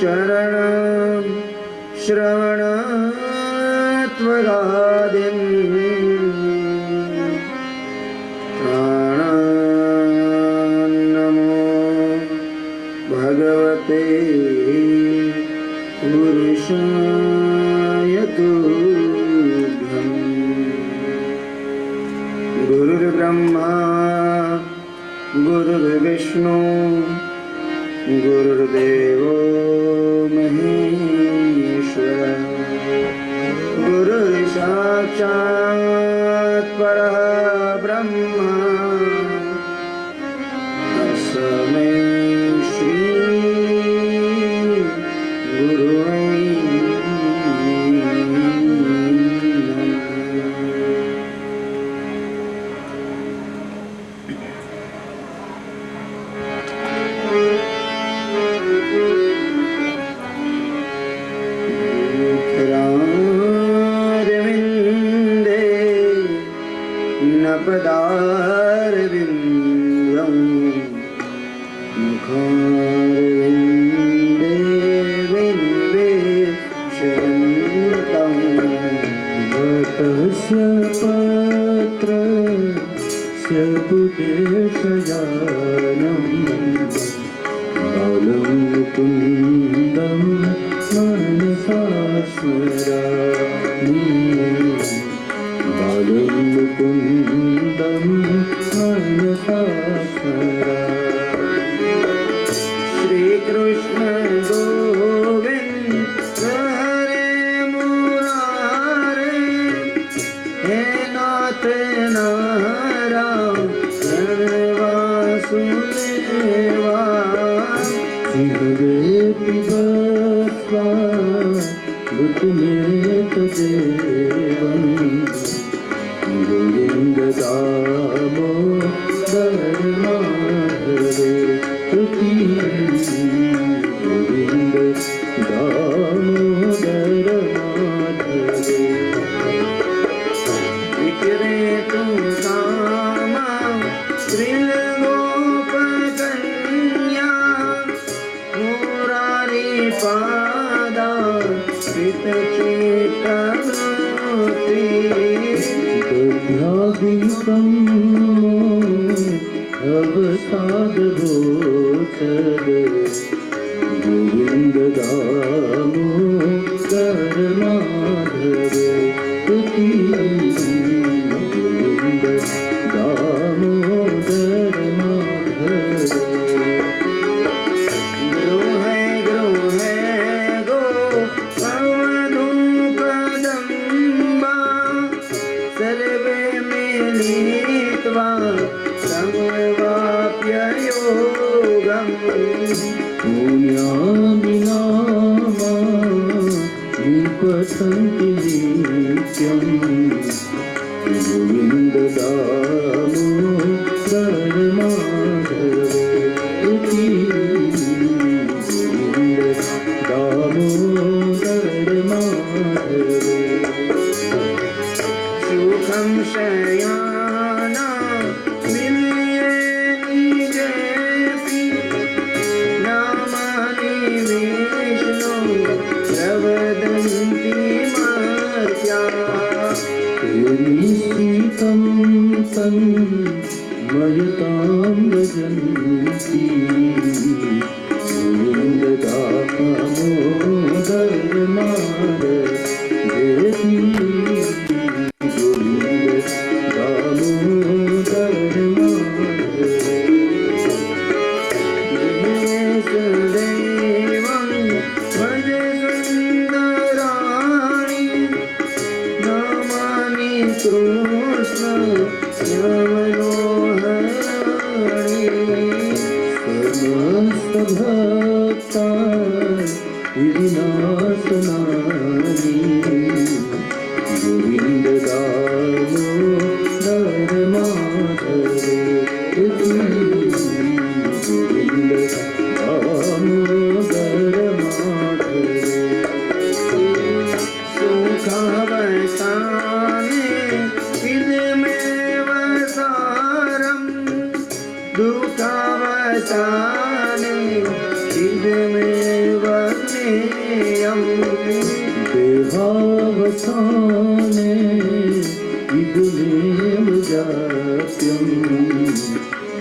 चरणं श्रवणत्वगादिं प्राणान्नमो भगवते पुरुषाय तुभ्यं। गुरुर्ब्रह्मा गुरुर्विष्णु गुरुर्देवो महेश्वर, गुरुर्साक्षात् परः ब्रह्म तस्मै श्री गुरुवे पदारविन्दं मुखारविन्दे विन्दे शरन्तं वटस्य पत्रस्य पुटेशयानं बालं मुकुन्दं मनसा स्मरामि, बालं मुकुन्दं मनसा स्मरामि। श्रीकृष्ण गोविन्द हरे मुरारे, हे नाथ नारायण वासुदेवा, पिबस्वा बुद्धमेतदेवं गोविन्द दामोदर माधवे तुति, गोविन्द दामोदर माधवे। विक्रेतु कामा त्रिलोककन्या, मुरारी पादा कृतचेतनोति, दध्याभिकं अवसादगोचर, गोविन्द दामोदर माधवे तुति, गोविन्द दामोदर माधवे। गृहे गृहे गो अवधूपदम्बा, सर्वे मिलित्वा समवाप्य योगम्, पुण्यामिनामा विपठन्ति नित्यं, गोविन्द दामोदर माधवे तुति, गोविन्द दामोदर माधवे। सुखं शयाना विनये निजेऽपि, नामानि विष्णु प्रवदन्ति मर्त्याः, निश्चितं तन्मयतां भजन्ति, गोविन्द दामोदर माधवे गोविन्द दामोदर माधवे। देवं भज सुन्दराणि, नामानि कृष्ण मनोहराणि, समस्तभक्ता विनाशनानि, गोविन्द दामोदर माधवे गोविन्द दामोदर माधवे। सुखावसाने विदमेव सारं, दुःखावसाने विदमेव स्थाने इदमेव जात्यं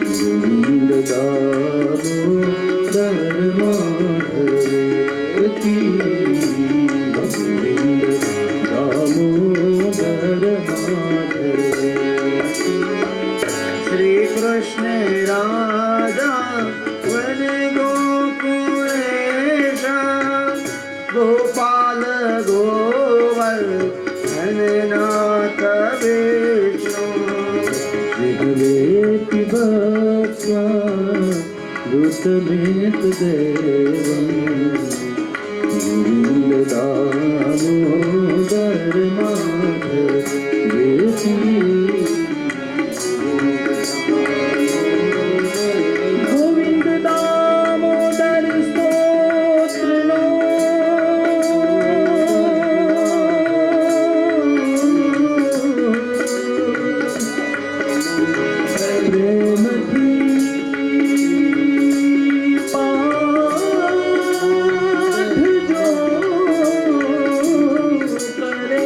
गोविन्ददामोदर माधवेति गोविन्ददामोदर माधवे श्री कृष्ण राधा वन गोकुलेश गोपाल गोवर्धननाथ विष्णु विगलेति भक्त्या दूतमेत देवं गोविन्ददामोदर माधवेति गोविंद दामोदर स्तोत्रनो प्रेमथी पाठ जो करे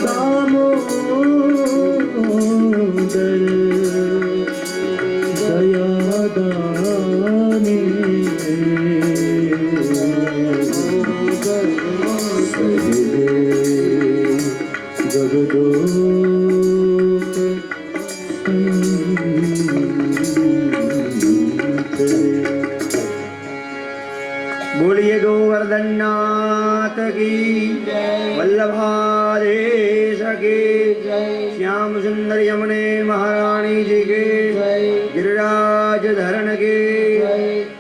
दामोदर दयादाने सहिदे जगदोक बोलिए गोवर्धननाथ की वल्लभादेश की श्याम सुंदर यमुने महारानी जी के गिरिराज धरण के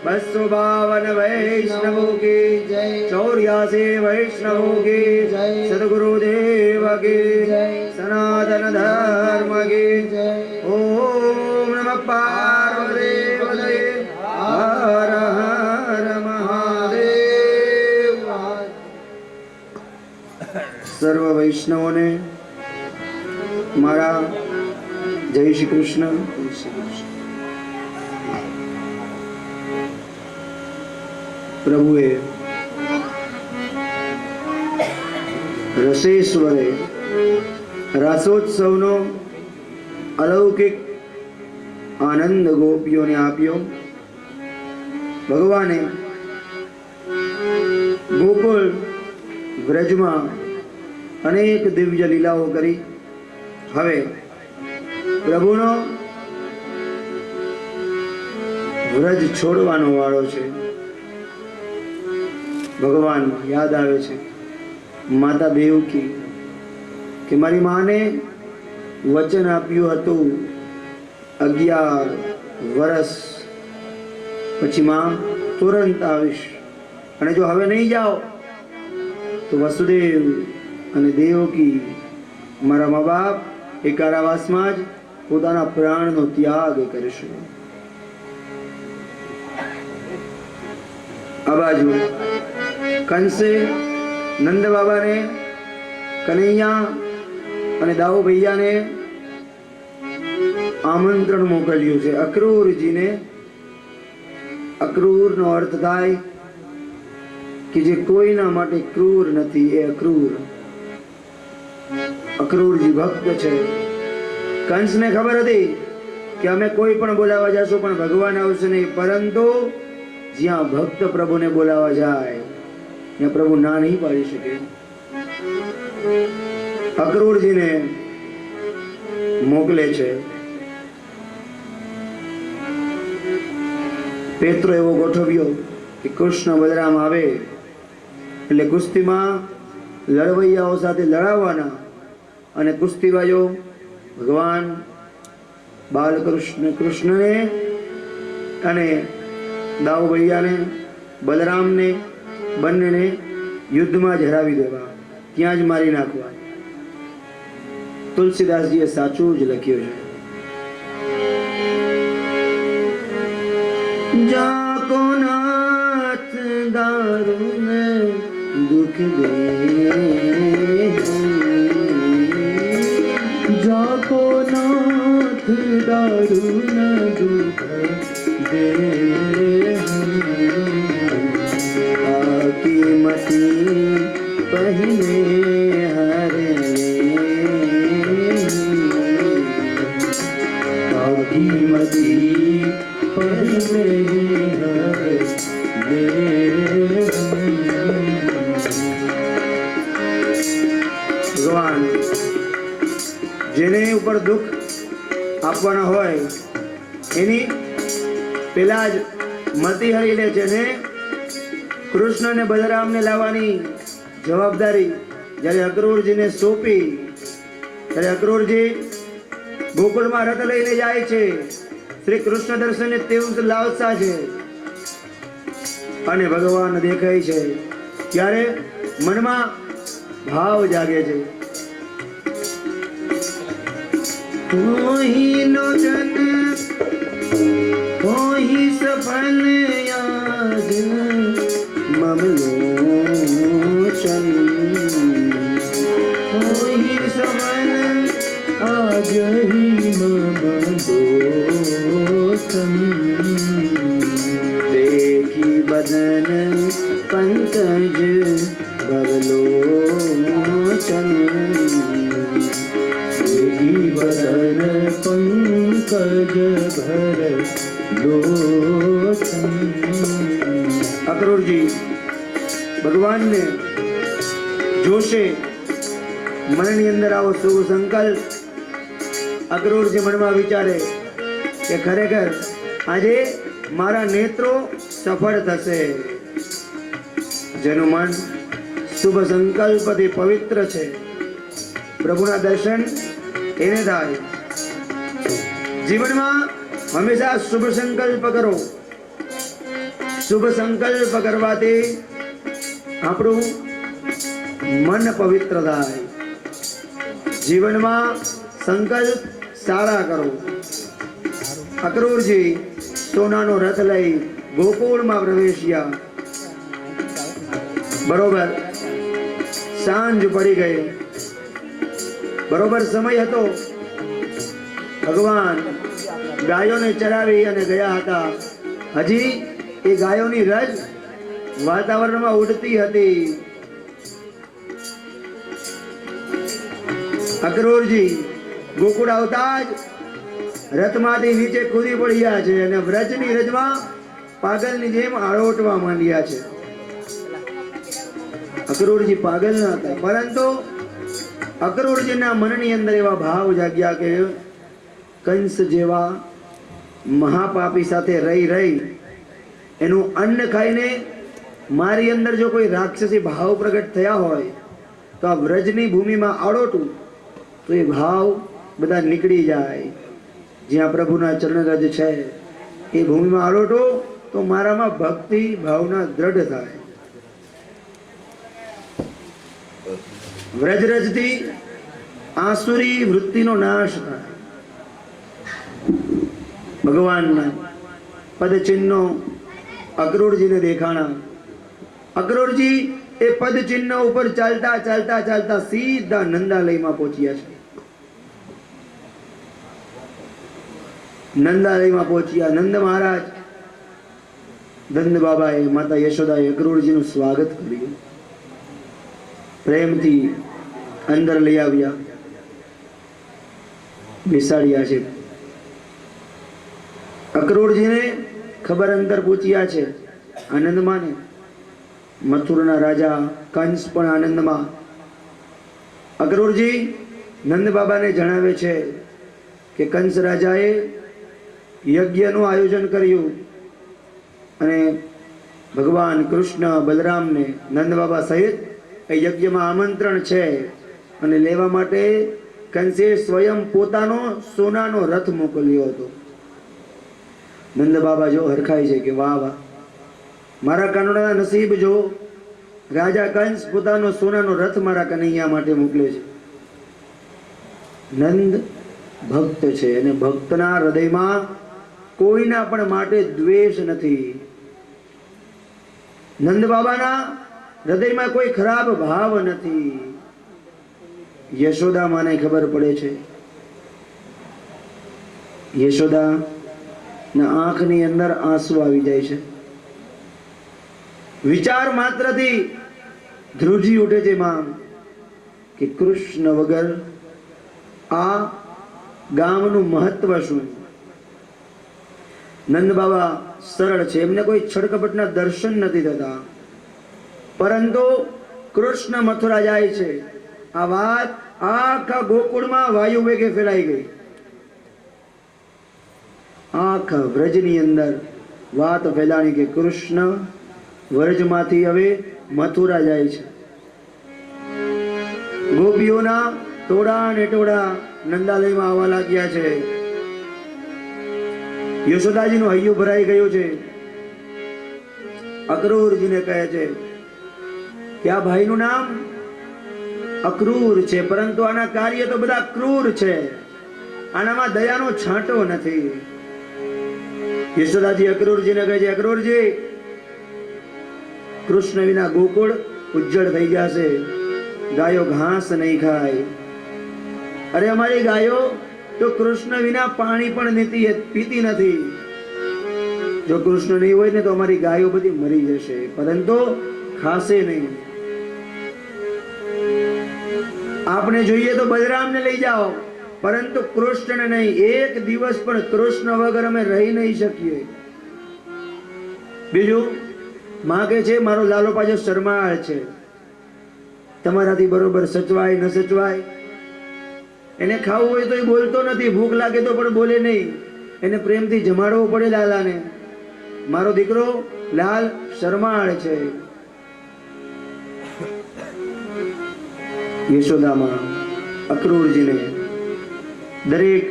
252 वैष्णवों के 84 वैष्णवों के सदगुरुदेव के सनातन धर्म के ओम नमः पार्वती पतये हर हर महादेव। सर्व वैष्णवों ने मारा जय श्री कृष्ण। પ્રભુએ રસેશ્વરે રાસોત્સવનો અલૌકિક આનંદ ગોપીઓને આપ્યો. ભગવાને ગોકુળ વ્રજમાં અનેક દિવ્ય લીલાઓ કરી. હવે પ્રભુનો વ્રજ છોડવાનો વાળો છે. ભગવાન યાદ આવે છે માતા દેવકી કે મારી માને વચન આપ્યું હતું 11 વર્ષ પછી માં તુરંત આવીશ, અને જો હવે નહીં જાઓ તો વસુદેવ અને દેવકી મારા મા બાપ એ કારાવાસમાં જ પોતાના પ્રાણનો ત્યાગ કરશે. આ બાજુ કંસે નંદ બાબાને, કનૈયા અને દાઉ ભૈયાને આમંત્રણ મોકલ્યું છે. અક્રૂરજીને, અક્રૂરનો અર્થ થાય કે જે કોઈના માટે ક્રૂર નથી, એ અક્રૂર. અક્રૂરજી ભક્ત છે. કંસને ખબર હતી કે અમે કોઈ પણ બોલાવા જશું પણ ભગવાન આવશે નહીં, પરંતુ જ્યાં ભક્ત પ્રભુને બોલાવા જાય ત્યાં પ્રભુ ના નહીં પાડી શકે. અક્રૂરજીને મોકલે છે. પેત્રો એવો ગોઠવ્યો કે કૃષ્ણ બલરામ આવે એટલે કુસ્તીમાં લડવૈયાઓ સાથે લડાવવાના, અને કુસ્તીબાજો ભગવાન બાલકૃષ્ણ કૃષ્ણને અને દાઉ ભૈયાને બલરામને બંનેને યુદ્ધમાં જ હરાવી દેવા, ત્યાં જ મારી નાખવા. તુલસીદાસજીએ સાચું જ લખ્યું છે. जाको नाथ दारुण दुख दे, जाको नाथ दारुण दुख दे, आकी मती ભગવાન જેને ઉપર દુઃખ આપવાના હોય એની પેલા જ મતી હરી લે છે ને કૃષ્ણ ને બલરામને લાવવાની જવાબદારી જ્યારે અક્રૂરજીને સોંપી ત્યારે અક્રૂરજી ગોકુળમાં રથ લઈને જાય છે. શ્રી કૃષ્ણ દર્શને તેવું લાવસા છે અને ભગવાન દેખાય છે ત્યારે મનમાં ભાવ જાગે છે. કોઈ લોચન કોઈ સફલ યાદ મમલોચન કોઈ સફલ આજ હી મમલોચન देखी बदन पंकज भवलोचन देखी बदन पंकज भरलोचन. અક્રૂરજી ભગવાનને જોશે મનની અંદર આવો શુભ સંકલ્પ. અક્રૂરજી મનમાં વિચારે કે ખરેખર આજે મારા નેત્રો સફળ થશે. જેનું મન શુભ સંકલ્પથી પવિત્ર છે પ્રભુના દર્શન એને થાય. જીવનમાં હંમેશા શુભ સંકલ્પ કરો. શુભ સંકલ્પ કરવાથી આપણું મન પવિત્ર થાય. જીવનમાં સંકલ્પ સારા કરો. અક્રૂરજી સોનાનો રથ લઈ ગોકુળમાં પ્રવેશ્યા. બરોબર સાંજ પડી ગઈ. બરોબર સમય હતો. ભગવાન ગાયોને ચરાવી અને ગયા હતા. હજી એ ગાયોની રજ વાતાવરણમાં ઉડતી હતી. અક્રૂરજી ગોકુળ આવતા જ રથમાંથી નીચે કૂદી પડ્યા છે અને વ્રજની રજમાં પાગલની જેમ આળોટવા માંડ્યા છે. અક્રૂરજી પાગલ ન હતા, પરંતુ અક્રૂરજીના મનની અંદર એવા ભાવ જાગ્યા કે કંસ જેવા મહાપાપી સાથે રહી રહી એનું અન્ન ખાઈને મારી અંદર જો કોઈ રાક્ષસી ભાવ પ્રગટ થયા હોય તો આ વ્રજની ભૂમિમાં આળોટું તો એ ભાવ બધા નીકળી જાય. જ્યાં પ્રભુના ચરણરજ છે એ ભૂમિમાં આળોટો તો મારામાં ભક્તિ ભાવના દ્રઢ થાય. વ્રજરજથી આસુરી વૃત્તિનો નાશ થાય. ભગવાનના પદચિહ્નો અક્રૂરજીને દેખાણા. અક્રૂરજી એ પદચિહ્ન ઉપર ચાલતા ચાલતા ચાલતા સીધા નંદાલયમાં પહોંચ્યા છે. નંદાલયમાં પહોંચ્યા. નંદ મહારાજ નંદ બાબાએ માતા યશોદાએ અક્રૂરજીનું સ્વાગત કર્યું. પ્રેમથી અંદર લઈ આવ્યા, બેસાડ્યા છે. અક્રૂરજીને ખબર અંતર પૂછ્યા છે આનંદમાં ને. મથુરના રાજા કંસ પણ આનંદમાં. અક્રૂરજી નંદ બાબાને જણાવે છે કે કંસ રાજાએ યજ્ઞનું આયોજન કર્યું અને ભગવાન કૃષ્ણ બલરામને નંદ બાબા સહિત એ યજ્ઞમાં આમંત્રણ છે અને લેવા માટે કંસે સ્વયં પોતાનો સોનાનો રથ મોકલ્યો હતો. નંદ બાબા જો હરખાય છે કે વાહ વાહ, મારા કાનોડાના નસીબ જો, રાજા કંસ પોતાનો સોનાનો રથ મારા કનૈયા માટે મોકલે છે. નંદ ભક્ત છે અને ભક્તના હૃદયમાં કોઈના પણ માટે દ્વેષ નથી. નંદ બાબાના હૃદયમાં કોઈ ખરાબ ભાવ નથી. યશોદા માને ખબર પડે છે. યશોદા ના આંખની અંદર આંસુ આવી જાય છે. વિચાર માત્રથી ધ્રુજી ઉઠે છે માં કે કૃષ્ણ વગર આ ગામનું મહત્વ શું. નંદ બાબા સરળ છે, એમને કોઈ છડકપટના દર્શન નથી થતા, પરંતુ કૃષ્ણ મથુરા જાય છે, આ વાત આખા ગોકુળમાં વાયુ વેગે ફેલાઈ ગઈ. આખા વ્રજની અંદર વાત ફેલાણી કે કૃષ્ણ વ્રજમાંથી હવે મથુરા જાય છે. ગોપીઓના ટોળા ને ટોળા નંદાલયમાં આવવા લાગ્યા છે. યશોદાજીનું હૈયું ભરાઈ ગયું છે. અક્રૂરજીને કહે છે કે આ ભાઈનું નામ અક્રૂર છે, પરંતુ આના કાર્ય તો બધા ક્રૂર છે, આનામાં દયાનો છાંટો નથી. યશોદાજી અક્રૂરજીને કહે છે, અક્રૂરજી, કૃષ્ણ વિના ગોકુળ ઉજ્જડ થઈ જશે, ગાયો ઘાસ નહીં ખાય. અરે અમારી ગાયો તો કૃષ્ણ વિના પાણી પણ પીતી નથી. જો કૃષ્ણ નહીં હોય ને તો અમારી ગાયો બધી મરી જશે, પરંતુ ખાશે નહીં. આપણે જોઈએ તો બલરામને લઈ જાઓ, પરંતુ કૃષ્ણને નહીં. એક દિવસ પણ કૃષ્ણ વગર અમે રહી નહીં શકીએ. બીજું, માં કે છે મારો લાલો પાછો શરમાળ છે, તમારાથી બરોબર સચવાય ન સચવાય. એને ખાવું હોય તો એ બોલતો નથી, ભૂખ લાગે તો પણ બોલે નહીં. એને પ્રેમથી જમાડવો પડે લાલાને. મારો દીકરો લાલ શરમાળ છે. યશોદામાં અક્રૂરજીને દરેક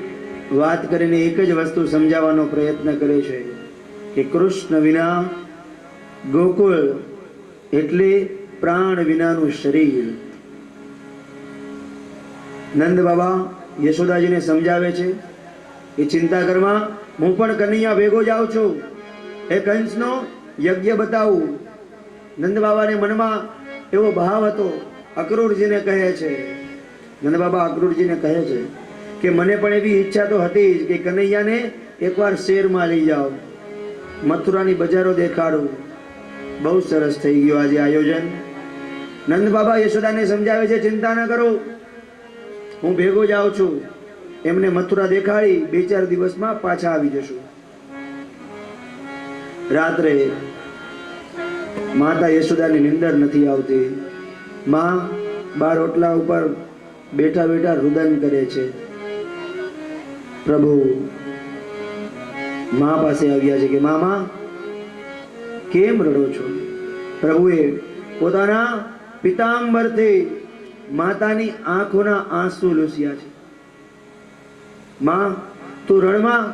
વાત કરીને એક જ વસ્તુ સમજાવવાનો પ્રયત્ન કરે છે કે કૃષ્ણ વિના ગોકુળ એટલે પ્રાણ વિનાનું શરીર. નંદ બાબા યશોદાજીને સમજાવે છે કે ચિંતા કરમાં, હું પણ કનૈયા ભેગો જાઉં છું, એ કંસનો યજ્ઞ બતાવું. નંદ બાબાને મનમાં એવો ભાવ હતો. અક્રૂરજીને કહે છે, નંદ બાબા અક્રૂરજીને કહે છે કે મને પણ એવી ઈચ્છા તો હતી જ કે કનૈયાને એકવાર શેરમાં લઈ જાઓ, મથુરાની બજારો દેખાડું. બહુ સરસ થઈ ગયું આજે આયોજન. નંદ બાબા યશોદાને સમજાવે છે, ચિંતા ન કરો, હું ભેગો જાઉં છું, એમને મથુરા દેખાડી 2-4 દિવસમાં પાછા આવી જશું. રાત્રે માતા યશોદાની નિંદર નથી આવતી. માં બાર ઓટલા ઉપર બેઠા બેઠા રુદન કરે છે. પ્રભુ માં પાસે આવ્યા છે કે મામા કેમ રડો છો? પ્રભુએ પોતાના પિતાંબરથી માતાની આંખોના આંસુ લૂસ્યા છે. માં, તું રડમાં,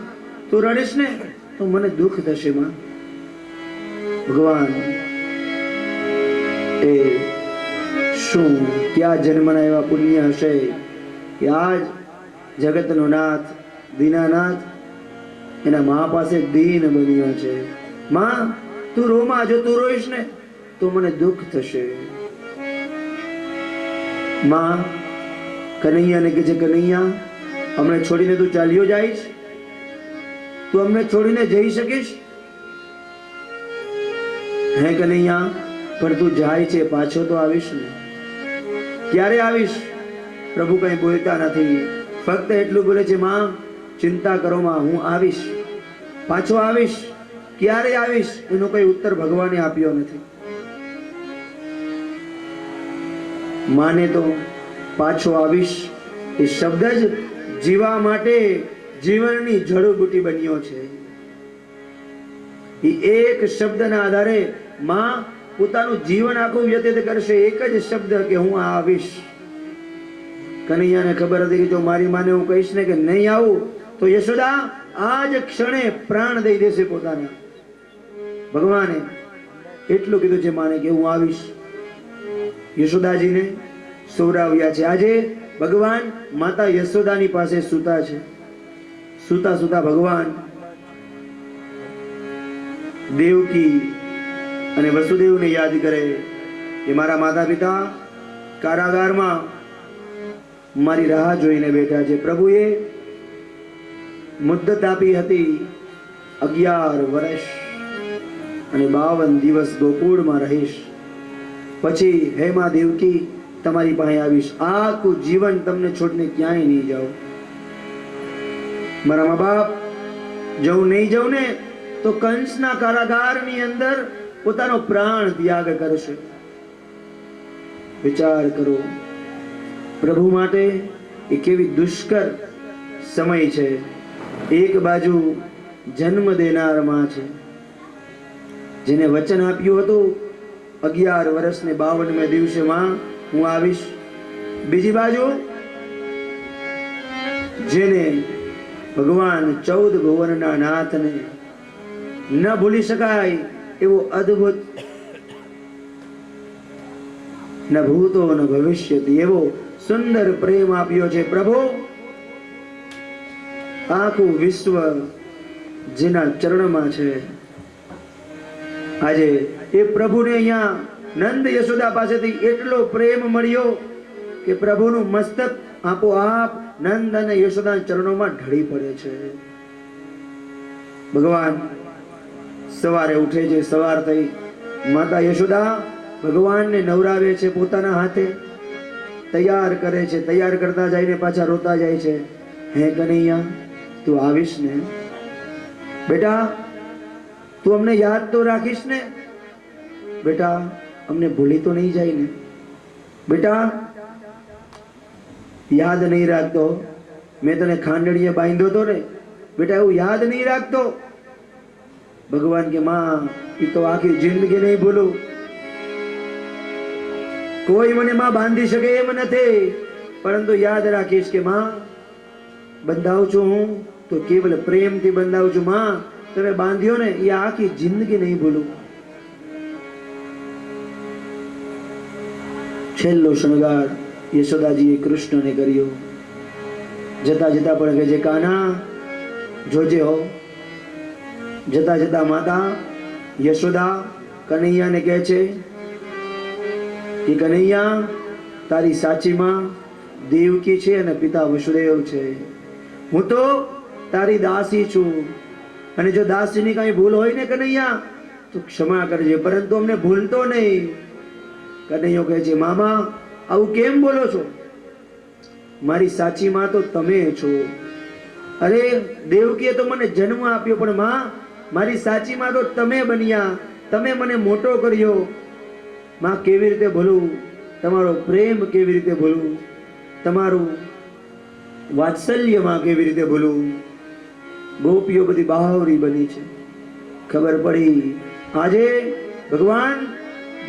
તું રડીશ ને તો મને દુઃખ થશે. માં, ભગવાન એ શું ક્યાં જન્મના એવા પુણ્ય હશે કે આજ જગતનો નાથ દીનાનાથ એના મા પાસે દીન બન્યો છે. માં, તું રોમાં, જો તું રોઈશ ને તો મને દુઃખ થશે. માં કનૈયાને કહે છે, કનૈયા, અમને છોડીને તું ચાલ્યો જઈશ? તું અમને છોડીને જઈ શકીશ? હે કનૈયા, પણ તું જાય છે, પાછો તો આવીશ ને? ક્યારે આવીશ? પ્રભુ કઈ બોલતા નથી, ફક્ત એટલું બોલે છે, માં ચિંતા કરો માં, હું આવીશ, પાછો આવીશ. ક્યારે આવીશ એનો કઈ ઉત્તર ભગવાને આપ્યો નથી. માને તો પાછો આવીશ એ શબ્દ જ જીવા માટે જીવનની જડીબુટી બન્યો છે. એ એક શબ્દના આધારે માં પોતાનું જીવન આખું વ્યતીત કરશે. એક જ શબ્દ કે હું આવીશ. કનૈયાને ખબર હતી કે જો મારી માને હું કહીશ ને કે નહીં આવું તો યશોદા આ જ ક્ષણે પ્રાણ દઈ દેશે પોતાના. ભગવાને એટલું કીધું છે માને કે હું આવીશ. યશોદાજીને સોવરાવ્યા છે. આજે ભગવાન માતા યશોદાની પાસે સૂતા છે. સૂતા સૂતા ભગવાન દેવકી અને વસુદેવને યાદ કરે કે મારા માતા પિતા કારાગારમાં મારી રાહ જોઈને બેઠા છે. પ્રભુએ મુદ્દત આપી હતી 11 વર્ષ અને 52 દિવસ ગોકુળમાં રહીશ, પછી હે મા દેવકી તમારી પાસે આવીશ. આખું જીવન તમને છોડીને ક્યાંય નહીં જાઉં. મારા મા બાપ જવું નહીં જાઉં ને તો કંસના કારાગારની અંદર પોતાનો પ્રાણ ત્યાગ કરશે. વિચાર કરો, પ્રભુ માટે એ કેવી દુષ્કર સમય છે. એક બાજુ જન્મ દેનાર માં છે, જેને વચન આપ્યું હતું 11 વર્ષને 52 દિવસે માં હું આવીશ. બીજી બાજુ જેને ભગવાન 14 ભુવનના નાથને ન ભૂલી શકાય એવો અદ્ભુત ન ભૂતો ન ભવિષ્યતિ એવો સુંદર પ્રેમ આપ્યો છે. પ્રભુ આખું વિશ્વ જેના ચરણમાં છે, આજે એ પ્રભુને અહીંયા નંદ યશોદા પાસેથી એટલો પ્રેમ મળ્યો કે પ્રભુનું મસ્તક આપોઆપ નંદ અને યશોદાના ચરણોમાં ઢળી પડે છે. ભગવાન સવારે ઉઠે છે, સવાર થઈ માતા યશોદા ભગવાનને નવરાવે છે, પોતાના હાથે તૈયાર કરે છે. તૈયાર કરતા જઈને પાછા રોતા જાય છે, હે કનૈયા તું આવીશ ને બેટા, તું અમને યાદ તો રાખીશ ને બેટા, અમને ભૂલી તો નહીં જાય ને બેટા, યાદ નહીં રાખતો મેં તને ખાંડણીએ બાંધ્યો તો ને બેટા, એવું યાદ નહીં રાખતો. ભગવાન કે માં એ તો આખી જિંદગી નહીં ભૂલું, કોઈ મને માં બાંધી શકે એમ નથી, પરંતુ યાદ રાખીશ કે માં બંધાવું છું હું તો કેવલ પ્રેમથી બંધાવું છું. માં તમે બાંધ્યો ને એ આખી જિંદગી નહીં ભૂલું. છેલ્લો શણગાર યશોદાજીએ કૃષ્ણને કર્યો. જતા જતા પણ કહે છે કાના જોજે હો. જતા જતા માતા યશોદા કનૈયાને કહે છે કે કનૈયા તારી સાચી માં દેવકી છે અને પિતા વસુદેવ છે. હું તો તારી દાસી છું, અને જો દાસીની કઈ ભૂલ હોય ને કનૈયા તો ક્ષમા કરજે, પરંતુ અમને ભૂલતો નહીં. કનૈયો કહે છે મામા આવું કેમ બોલો છો? મારી સાચી માં તો તમે છો. અરે દેવકીએ તો મને જન્મ આપ્યો, પણ માં મારી સાચી માં તો તમે બન્યા, તમે મને મોટો કર્યો. માં કેવી રીતે ભૂલું તમારો પ્રેમ, કેવી રીતે ભૂલું તમારું વાત્સલ્ય, માં કેવી રીતે ભૂલું. ગોપીઓ બધી બાવરી બની છે. ખબર પડી આજે ભગવાન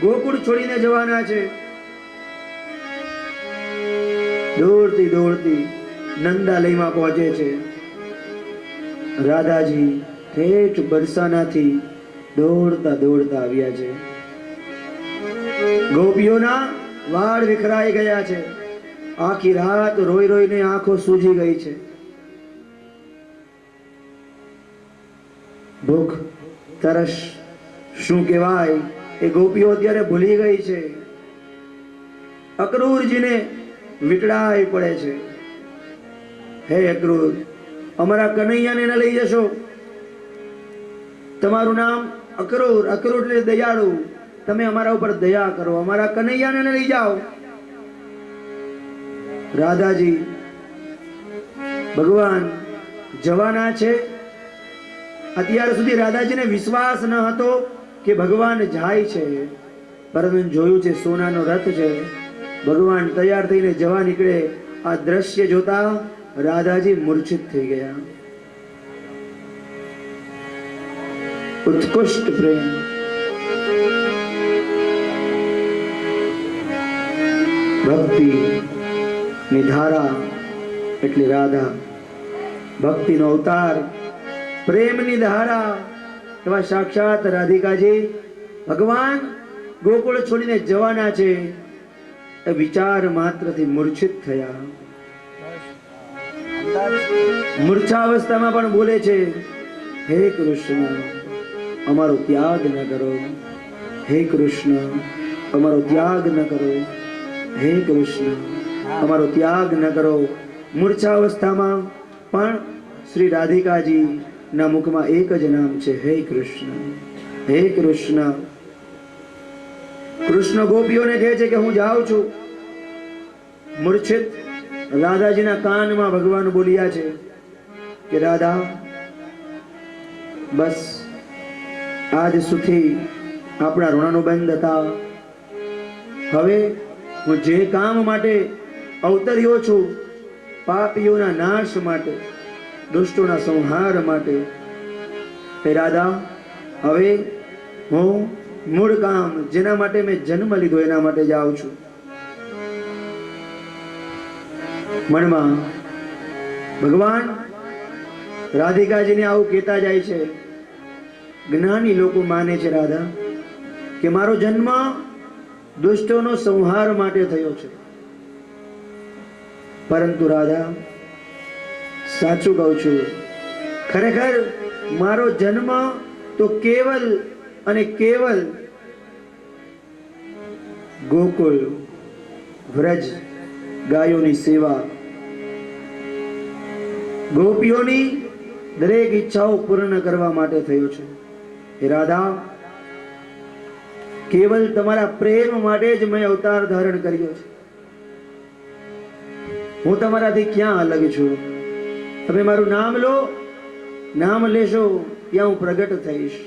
ગોકુળ છોડીને જવાના છે. દોડતી દોડતી નંદાલયમાં પહોંચે છે. રાધાજી ઠેઠ બરસાનાથી દોડતા દોડતા આવ્યા છે. ગોપીઓના વાળ વિખરાઈ ગયા છે. આખી રાત રોઈ રોઈને આંખો સૂજી ગઈ છે. ભૂખ તરસ શું કહેવાય એ ગોપીઓ અત્યારે ભૂલી ગઈ છે. અક્રૂરજીને વિટળાઈ પડે છે. હે અક્રૂર, અમારા કનૈયાને ન લઈ જશો? તમારું નામ અક્રૂર, અક્રૂર એટલે દયાળુ. તમે અમારા ઉપર દયા કરો, અમારા કનૈયાને ન લઈ જાઓ. રાધાજી ભગવાન જવાના છે. અત્યાર સુધી રાધાજીને વિશ્વાસ ન હતો કે ભગવાન જાય છે, પરંતુ જોયું છે સોનાનો રથ છે, ભગવાન તૈયાર થઈને જવા નીકળે. આ દ્રશ્ય જોતા રાધાજી મૂર્છિત થઈ ગયા. ઉત્કૃષ્ટ પ્રેમ, ભક્તિ ની ધારા એટલે રાધા, ભક્તિનો અવતાર, પ્રેમની ધારા એવા સાક્ષાત રાધિકાજી ભગવાન ગોકુળ છોડીને જવાના છે. એ વિચાર માત્રથી મૂર્છિત થયા. મૂર્છાવસ્થામાં પણ બોલે છે હે કૃષ્ણ અમારો ત્યાગ ન કરો, હે કૃષ્ણ અમારો ત્યાગ ન કરો, હે કૃષ્ણ અમારો ત્યાગ ન કરો. મૂર્છાવસ્થામાં પણ શ્રી રાધિકાજી ના મુખમાં એક જ નામ છે, હે કૃષ્ણ, હે કૃષ્ણ. કૃષ્ણ ગોપીઓને કહે છે કે હું જાઉં છું. મૂર્છિત રાધાજીના કાનમાં ભગવાન બોલ્યા છે કે રાધા બસ આજ સુધી આપણા ઋણનો બંધ હતા. હવે હું જે કામ માટે અવતર્યો છું, પાપીઓના નાશ માટે, દુષ્ટોના સંહાર માટે, હે રાધા, હવે હું મૂળ કામ જેના માટે મેં જન્મ લીધો એના માટે જાઉં છું. મનમાં ભગવાન રાધિકાજીને આવું કહેતા જાય છે. જ્ઞાની લોકો માને છે રાધા કે મારો જન્મ દુષ્ટોનો સંહાર માટે થયો છે. પરંતુ રાધા, સાચું કહું છું, ખરેખર મારો જન્મ તો કેવલ અને કેવલ ગોકુળ વ્રજ ગાયોની સેવા, ગોપીઓની દરેક ઈચ્છાઓ પૂર્ણ કરવા માટે થયો છે. હે રાધા, કેવલ તમારા પ્રેમ માટે જ મેં અવતાર ધારણ કર્યો છે. હું તમારાથી ક્યાં અલગ છું? તમે મારું નામ લો, નામ લેશો ત્યાં હું પ્રગટ થઈશ.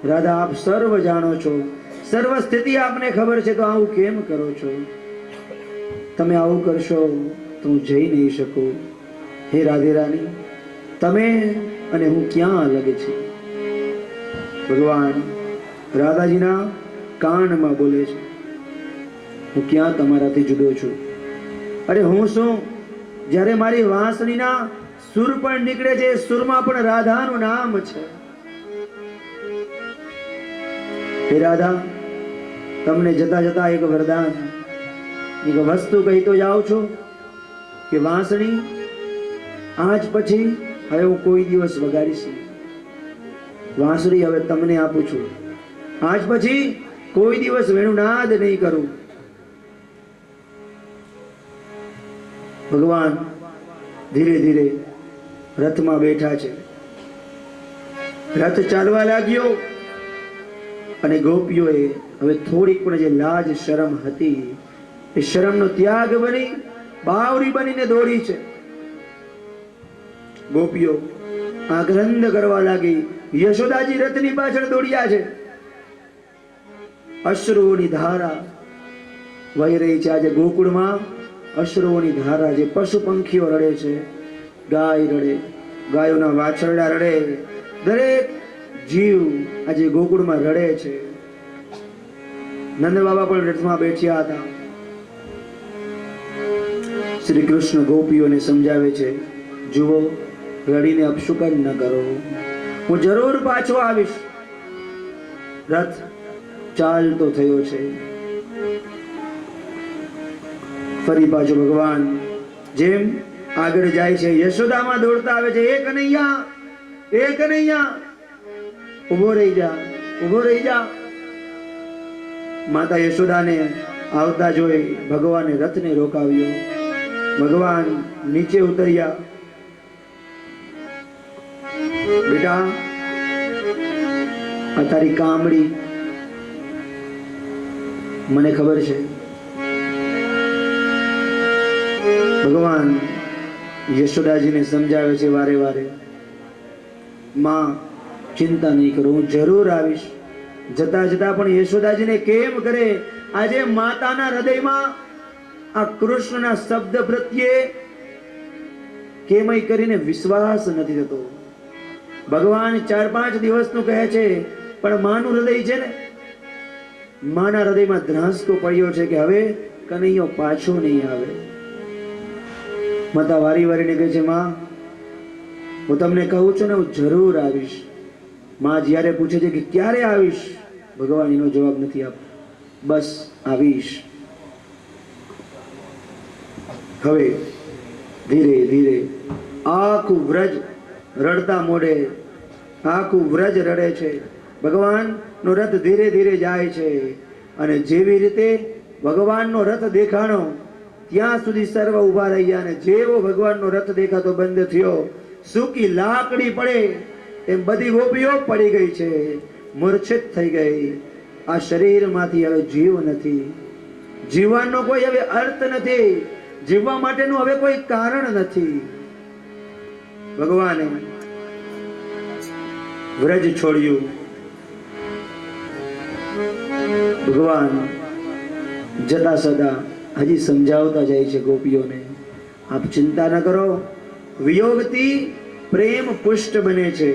રાધા, આપ સર્વ જાણો છો, સર્વ સ્થિતિ આપને ખબર છે, તો આવું કેમ કરો છો? તમે આવું કરશો તો હું જઈ નહીં શકું. હે રાધે રાની, તમે અને હું ક્યાં અલગ છે? ભગવાન રાધાજીના કાનમાં બોલે છે, હું ક્યાં તમારાથી જુદો છું? અરે હું શું, જ્યારે મારી વાંસળીના સુર પણ નીકળે છે, સુરમાં પણ રાધાનું નામ છે. હે રાધા, તમને જતા જતા એક વરદાન, એક વસ્તુ કહી તો જાઉં છું કે વાંસળી આજ પછી હવે હું કોઈ દિવસ વગાડીશ નહીં. વાંસળી હવે તમને આપું છું. આજ પછી કોઈ દિવસ વેણુનાદ નહીં કરું. ભગવાન ધીરે ધીરે રથમાં બેઠા છે. રથ ચાલવા લાગ્યો અને ગોપીઓએ હવે થોડીક પણ જે લાજ શરમ હતી એ શરમનો ત્યાગ બની બાવરી બનીને દોડી છે. ગોપીઓ આગ્રંદ કરવા લાગી. યશોદાજી રથની પાછળ દોડ્યા છે. અશ્રુઓની ધારા વહી રહી છે. આજે ગોકુળમાં અશ્રુઓની ધારા, જે પશુ પંખીઓ રડે છે, ગાય રડે, ગાયોના વાછરડા રડે, દરેક જીવ આજે ગોકુળમાં રડે છે. નંદ બાબા પણ રથમાં બેઠ્યા હતા. શ્રી કૃષ્ણ ગોપીઓને સમજાવે છે, જુઓ, રડીને અપશુકન ન કરો, હું જરૂર પાછો આવીશ. રથ ચાલતો થયો છે. ફરી પાછો ભગવાન જેમ આગળ જાય છે, યશોદામાં દોડતા આવે છે, એ કનૈયા, એ કનૈયા, ઉભો રહી જા, ઉભો રહી જા. માતા યશોદાને આવતા જોઈ ભગવાને રથને રોકાવ્યો. ભગવાન નીચે ઉતર્યા. બેટા, આ તારી કામડી, મને ખબર છે. ભગવાન યશોદાજીને સમજાવે છે વારે વારે, માં ચિંતા નહીં કરો, હું જરૂર આવીશ. જતા જતા પણ યશોદાજીને કેમ કરે, આજે માતાના હૃદયમાં આ કૃષ્ણના શબ્દ પ્રત્યે કેમય કરીને વિશ્વાસ નથી થતો. ભગવાન 4-5 દિવસનું કહે છે, પણ માનું હૃદય છે ને, માના હૃદયમાં ધ્રાસકો પડ્યો છે કે હવે કનૈયો પાછો નહીં આવે. માતા વારી વારીને કહે છે, માં હું તમને કહું છું ને, હું જરૂર આવીશ. માં જ્યારે પૂછે છે કે ક્યારે આવીશ, ભગવાન એનો જવાબ નથી આપતો, બસ આવીશ. હવે ધીરે ધીરે આખું વ્રજ રડતા મોઢે, આખું વ્રજ રડે છે. ભગવાનનો રથ ધીરે ધીરે જાય છે. અને જેવી રીતે ભગવાનનો રથ દેખાણો ત્યાં સુધી સર્વ ઉભા રહ્યા. અને જેવો ભગવાનનો રથ દેખાતો બંધ થયો, સૂકી લાકડી પડે એમ બધી ગોપીઓ પડી ગઈ છે, મૂર્છિત થઈ ગઈ. આ શરીરમાંથી હવે જીવ નથી, જીવવાનો કોઈ હવે અર્થ નથી, જીવવા માટેનું હવે કોઈ કારણ નથી. ભગવાને વ્રજ છોડ્યું, ભગવાન જતા સદા હજી સમજાવતા જાય છે ગોપીઓને, આપ ચિંતા ન કરો, વિયોગથી પ્રેમ પુષ્ટ બને છે.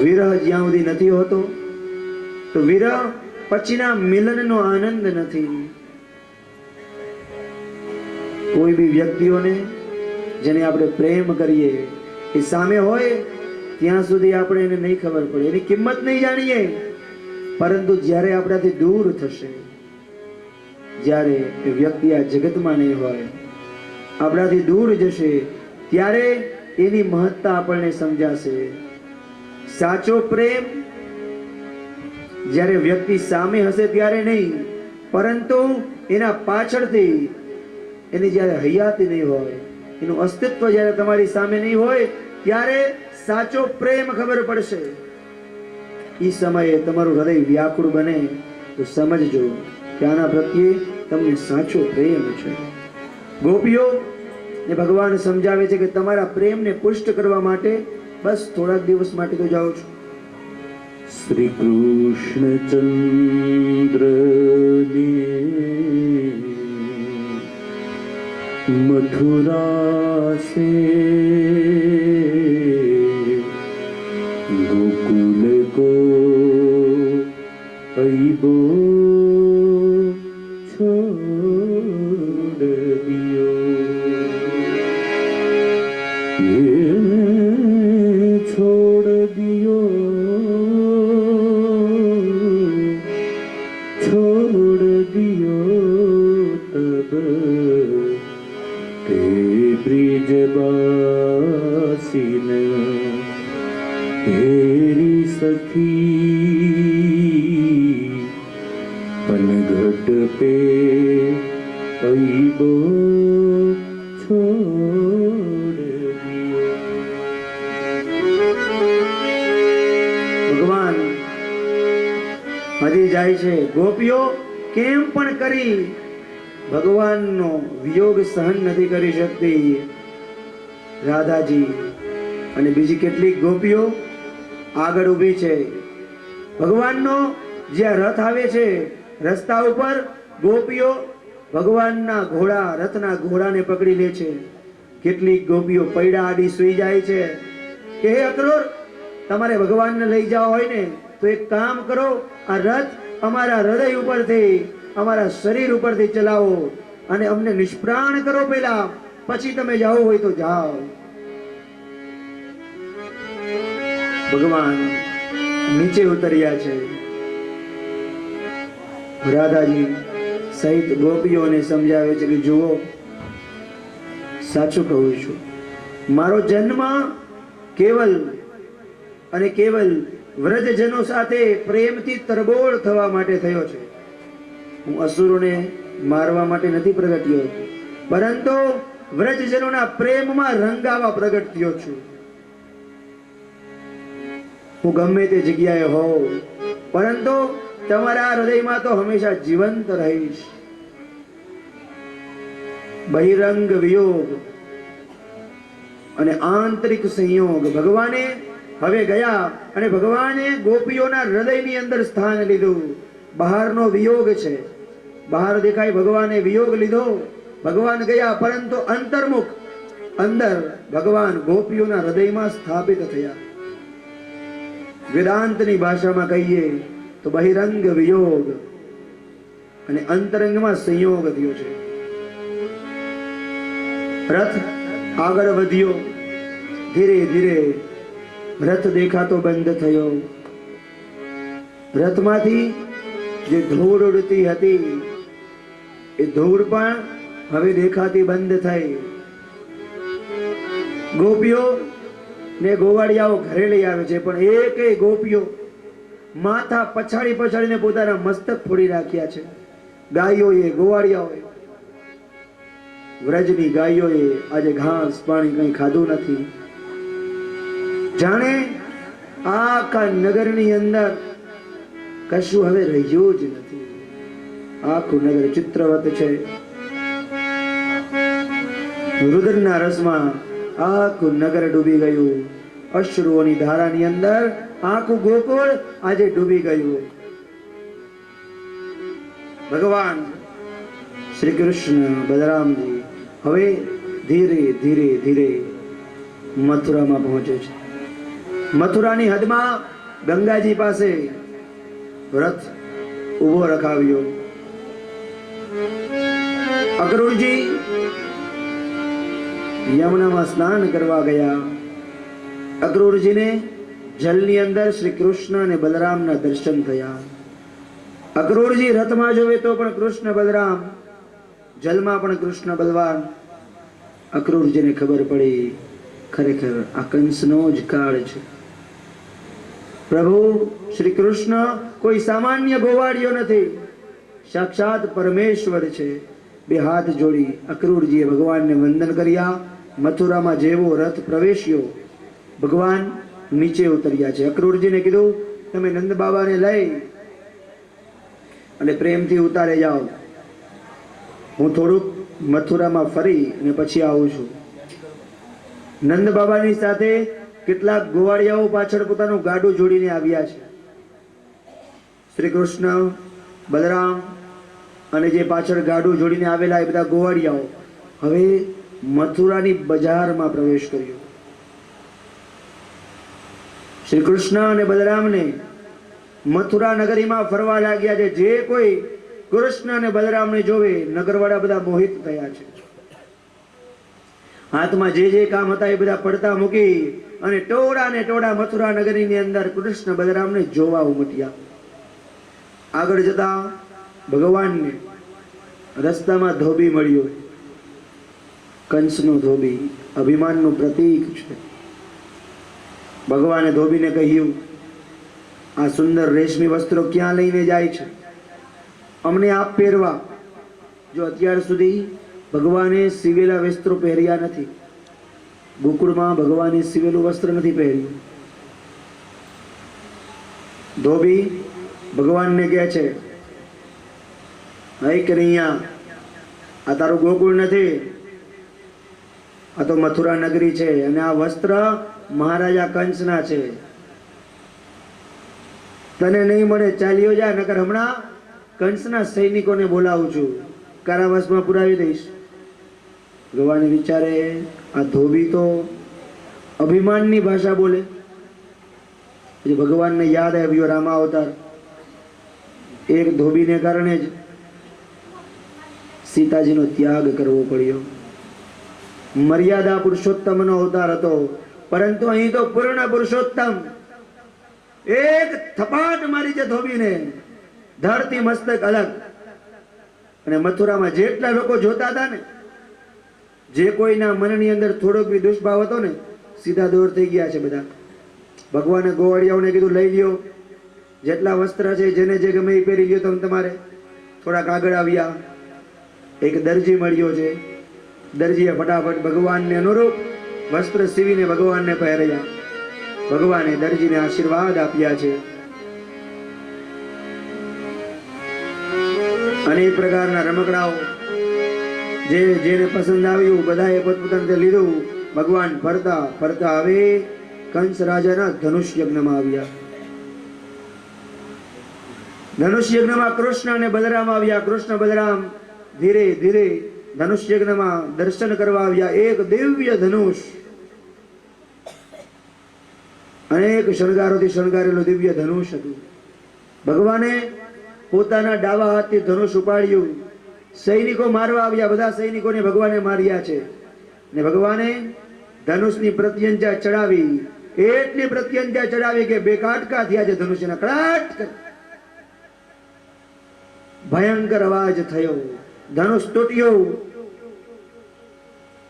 વિરહ જ્યાં સુધી નથી હોતો તો વિરહ પછીના મિલનનો આનંદ નથી. કોઈ બી વ્યક્તિઓને જેને આપણે પ્રેમ કરીએ એ સામે હોય ત્યાં સુધી આપણે એને નહીં ખબર પડે, એની કિંમત નહીં જાણીએ. પરંતુ જ્યારે આપણાથી દૂર થશે, જ્યારે એ વ્યક્તિ આ જગતમાં નહીં હોય, આપણાથી દૂર જશે, ત્યારે એની મહત્તા આપણને સમજાશે. સાચો પ્રેમ જ્યારે વ્યક્તિ સામે હશે ત્યારે નહીં, પરંતુ એના પાછળથી, એની જ્યારે હયાતી નહીં હોય, એનું અસ્તિત્વ જ્યારે તમારી સામે નહીં હોય, ત્યારે સાચો પ્રેમ ખબર પડશે. એ સમયે તમારું હૃદય વ્યાકુળ બને તો સમજજો કે આના પ્રત્યે તમને સાચો પ્રેમ છે. ગોપીઓ ને ભગવાન સમજાવે છે કે તમારા પ્રેમને પુષ્ટ કરવા માટે બસ થોડાક દિવસ માટે તો જાઓ છો. શ્રી કૃષ્ણ ચંદ્ર મથુરા સે ગોકુલ કો અઈબો છોડ દિયો, છોડ દિયો, છોડ દિયો તબ તે બ્રિજવાસીન તેરી સખી પનઘટ પે અઈબો છોડ દિયો. ભગવાન હજી જાય છે. ગોપીઓ કેમ પણ કરી ભગવાનનો વિયોગ સહન નથી કરી શકતી. રાધાજી અને બીજી કેટલીક ગોપીઓ આગળ ઊભી છે. ભગવાનનો જ્યાં રથ આવે છે રસ્તા ઉપર ગોપીઓ ભગવાનના ઘોડા, રથના ઘોડાને પકડી લે છે. કેટલીક ગોપીઓ પૈડા આડી સૂઈ જાય છે કે હે અક્રૂર, તમારે ભગવાનને લઈ જવા હોય ને તો એક કામ કરો, આ રથ અમારા હૃદય ઉપરથી, અમારા શરીર ઉપરથી ચલાવો અને અમને નિષ્પ્રાણ કરો પહેલા, પછી તમે જાઓ હોય તો જાઓ. ભગવાન નીચે ઉતર્યા છે. રાધાજી સહિત ગોપીઓને સમજાવે છે કે જુઓ, સાચું કહું છું, મારો જન્મ કેવલ અને કેવલ વ્રજજનો સાથે પ્રેમથી તરબોળ થવા માટે થયો છે. હું અસુરોને મારવા માટે નથી પ્રગટ્યો, પરંતુ વ્રજજનોના પ્રેમમાં રંગાવા પ્રગટ થયો છું. હું ગમે તે જગ્યાએ હોઉં, પરંતુ તમારા હૃદયમાં તો હંમેશા જીવંત રહીશ. બહિરંગ વિયોગ અને આંતરિક સંયોગ ભગવાને હવે ગયા અને ભગવાને ગોપીઓના હૃદયની અંદર સ્થાન લીધું. બહારનો વિયોગ છે, બહાર દેખાય ભગવાને વિયોગ લીધો, ભગવાન ગયા, પરંતુ અંતર્મુખ અંદર ભગવાન ગોપીઓના હૃદયમાં સ્થાપિત થયા. વેદાંતની ભાષામાં કહીએ તો બહિરંગ વિયોગ અને અંતરંગમાં સંયોગ થયો છે. રથ આગળ વધ્યો, ધીરે ધીરે રથ દેખાતો બંધ થયો. રથમાંથી જે ધૂળ ઉડતી હતી એ ધૂળ પણ હવે દેખાતી બંધ થઈ. ગોપીઓ ને ગોવાળિયાઓ ઘરે લઈ આવે છે, પણ એકેય ગોપીઓ માથા પછાડી પછાડીને પોતાના મસ્તક ફોડી રાખ્યા છે. ગાયોએ, ગોવાળિયાઓએ, વ્રજની ગાયોએ આજે ઘાસ પાણી કંઈ ખાધું નથી. જાણે આખા નગરની અંદર કશું હવે રહ્યું જ નથી. આખું નગર ચિત્રવત છે. રુદ્રના રસમાં આખું નગર ડૂબી ગયું. અશ્રુઓની ધારાની અંદર આખું ગોકુળ આજે ડૂબી ગયું. ભગવાન શ્રી કૃષ્ણ બલરામજી હવે ધીરે ધીરે ધીરે મથુરામાં પહોંચે છે. મથુરાની હદમાં ગંગાજી પાસે રથ ઉભો રખાવ્યો. અક્રૂરજી યમુનામાં સ્નાન કરવા ગયા. અક્રૂરજીને જલની અંદર શ્રી કૃષ્ણ અને બલરામના દર્શન થયા. અક્રૂરજી રથમાં જોવે તો પણ કૃષ્ણ બલરામ, જલમાં પણ કૃષ્ણ બલવાન. અક્રૂરજીને ખબર પડી ખરેખર આ કંસનો જ કાળ છે. પ્રભુ શ્રી કૃષ્ણ કોઈ સામાન્ય ગોવાળિયો નથી, સાક્ષાત પરમેશ્વર છે. બે હાથ જોડી અક્રૂરજીએ ભગવાનને વંદન કર્યા. મથુરામાં જેવો રથ પ્રવેશ્યો, ભગવાન નીચે ઉતર્યા છે. અક્રૂરજીને કીધું તમે નંદ બાબાને લઈ અને પ્રેમથી ઉતારે જાઓ, હું થોડુંક મથુરામાં ફરી અને પછી આવું છું. નંદ બાબાની સાથે કેટલાક ગોવાળિયાઓ પાછળ પોતાનું ગાડું જોડીને આવ્યા છે. શ્રી કૃષ્ણ બલરામ અને જે પાછળ ગાડું જોડીને આવેલા એ બધા ગોવાળિયાઓ હવે મથુરાની બજારમાં પ્રવેશ કર્યો. શ્રી કૃષ્ણ અને બલરામને મથુરા નગરીમાં ફરવા લાગ્યા છે. જે કોઈ કૃષ્ણ અને બલરામને જોવે નગરવાળા બધા મોહિત થયા છે. હાથમાં જે કામ હતા એ બધા પડતા મૂકી અને ટોળા ને ટોળા મથુરા નગરીની અંદર કૃષ્ણ બલરામને જોવા ઉમટ્યા. આગળ જતા ભગવાનને રસ્તામાં ધોબી મળ્યો. કંસનું ધોબી અભિમાનનું પ્રતીક છે. ભગવાને ધોબીને કહ્યું આ સુંદર રેશમી વસ્ત્રો ક્યાં લઈને જાય છે? અમને આપ પહેરવા. જો અત્યાર સુધી ભગવાને સીવેલા વસ્ત્રો પહેર્યા નથી. ગોકુળમાં ભગવાને સીવેલું વસ્ત્ર નથી પહેર્યું. ધોબી ભગવાનને કહે છે હે કનૈયા, આ તારું ગોકુળ નથી, આ તો મથુરા નગરી છે અને આ વસ્ત્ર મહારાજા કંસના છે. તને નહીં મળે, ચાલ્યો જા, નકર હમણાં કંસના સૈનિકોને બોલાવું છું, કારાવાસમાં પુરાવી દઈશ. ભગવાને વિચારે આ ધોબી તો અભિમાનની ભાષા બોલે. પછી ભગવાનને યાદ આવ્યો રામા અવતાર. એક ધોબીને કારણે જ સીતાજીનો ત્યાગ કરવો પડ્યો. મર્યાદા પુરુષોત્તમનો અવતાર હતો, પરંતુ અહીં તો પૂર્ણ પુરુષોત્તમ. એક થપાટ મારી છે ધોબીને, ધરતી મસ્તક અલગ. અને મથુરામાં જેટલા લોકો જોતા હતા ને, જે કોઈના મનની અંદર થોડોક બી દુષ્ભાવ હતો ને, સીધા દૂર થઈ ગયા છે બધા. ભગવાને ગોવાળિયાઓને કીધું લઈ લ્યો, જેટલા વસ્ત્ર છે જેને જે ગમે એ પહેરી લ્યો. તમે તમારે થોડાક આગળ આવ્યા. એક દરજી મળ્યો છે. દરજીએ ફટાફટ ભગવાનને અનુરૂપ વસ્ત્ર સીવીને ભગવાનને પહેર્યા. ભગવાને દરજીને આશીર્વાદ આપ્યા છે. અનેક પ્રકારના રમકડાઓ જેને પસંદ આવ્યું બધાએ પોતપોતાને લીધું. ભગવાન ફરતા ફરતા હવે કંસ રાજાના ધનુષ યજ્ઞમાં આવ્યા. ધનુષ યજ્ઞમાં કૃષ્ણ અને બલરામ આવ્યા. કૃષ્ણ બલરામ ધીરે ધીરે ધનુષ યજ્ઞમાં દર્શન કરવા આવ્યા. એક દિવ્ય ધનુષ, અનેક શણગારોથી શણગારેલું દિવ્ય ધનુષ હતું. ભગવાને પોતાના ડાબા હાથથી ધનુષ ઉપાડ્યું. સૈનિકો મારવા આવ્યા. બધા સૈનિકોને ભગવાને માર્યા છે. ને ભગવાને ધનુષની પ્રત્યંજા ચડાવી. એટલી પ્રત્યંજા ચડાવી કે બે કાટકા થયા છે ધનુષના. કડાટ ભયંકર અવાજ થયો. ધનુષ તૂટ્યો.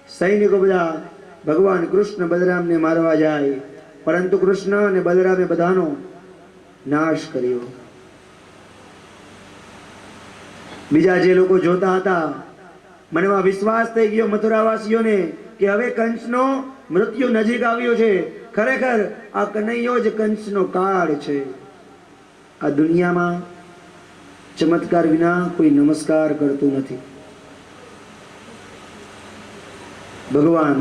સૈનિકો બધા ભગવાન કૃષ્ણ બલરામને મારવા જાય, પરંતુ કૃષ્ણ અને બલરામે બધાનો નાશ કર્યો. બીજા જે લોકો જોતા હતા, મનમાં વિશ્વાસ થઈ ગયો મથુરાવાસીઓને કે હવે કંસનો મૃત્યુ નજીક આવ્યો છે. ખરેખર આ કનૈયો જ કંસનો કાળ છે. આ દુનિયામાં ચમત્કાર વિના કોઈ નમસ્કાર કરતું નથી. ભગવાન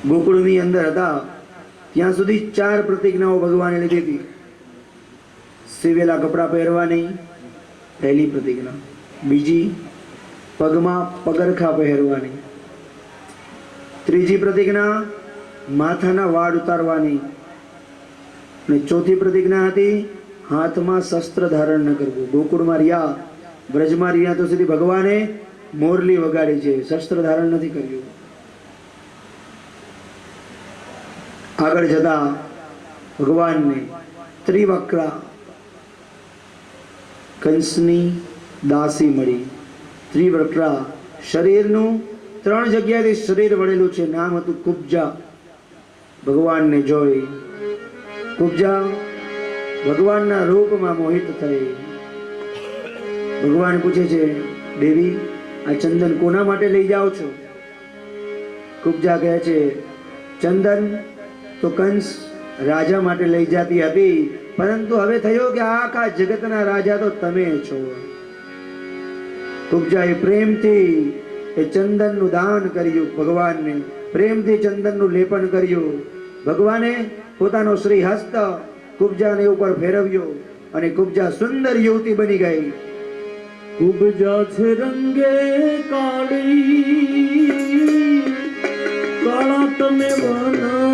ગોકુળની અંદર હતા. ત્યાં સુધી 4 પ્રતિજ્ઞાઓ ભગવાને લીધી હતી. સીવેલા કપડાં પહેરવા નહીં, પહેલી પ્રતિજ્ઞા. બીજી, પગમાં પગરખા પહેરવા નહીં. ત્રીજી પ્રતિજ્ઞા, માથાના વાળ ઉતારવા નહીં. અને ચોથી પ્રતિજ્ઞા હતી, હાથમાં શસ્ત્ર ધારણ ન કરવું. ગોકુળમાં રહ્યા, બ્રજમાં રહ્યા તો સુધી ભગવાને મોરલી વગાડી છે, શસ્ત્ર ધારણ નથી કર્યું. આગળ જતા ભગવાનને ત્રિવક્રા કંસની દાસી મળી. ત્રિવક્રા શરીરનું 3 જગ્યાએથી શરીર વળેલું છે, નામ હતું કુબ્જા. ભગવાનને જોઈ કુબ્જા ભગવાનના રૂપમાં મોહિત થઈ. ભગવાન પૂછે છે, દેવી આ ચંદન કોના માટે લઈ જાઓ છો? કુબ્જા કહે છે, ચંદન તો કંસ રાજા માટે લઈ જતી હતી, પરંતુ હવે થયો કે આખા જગતના રાજા તો તમે છો. કુબ્જાએ પ્રેમથી એ ચંદનનું દાન કર્યું ભગવાનને, પ્રેમથી ચંદનનું લેપન કર્યું. ભગવાને પોતાનો શ્રી હસ્ત કુબ્જાને ઉપર ફેરવ્યો અને કુબ્જા સુંદર યુવતી બની ગઈ. ઉપજા છે રંગે કાળી, કાળા તમે વનમાળી.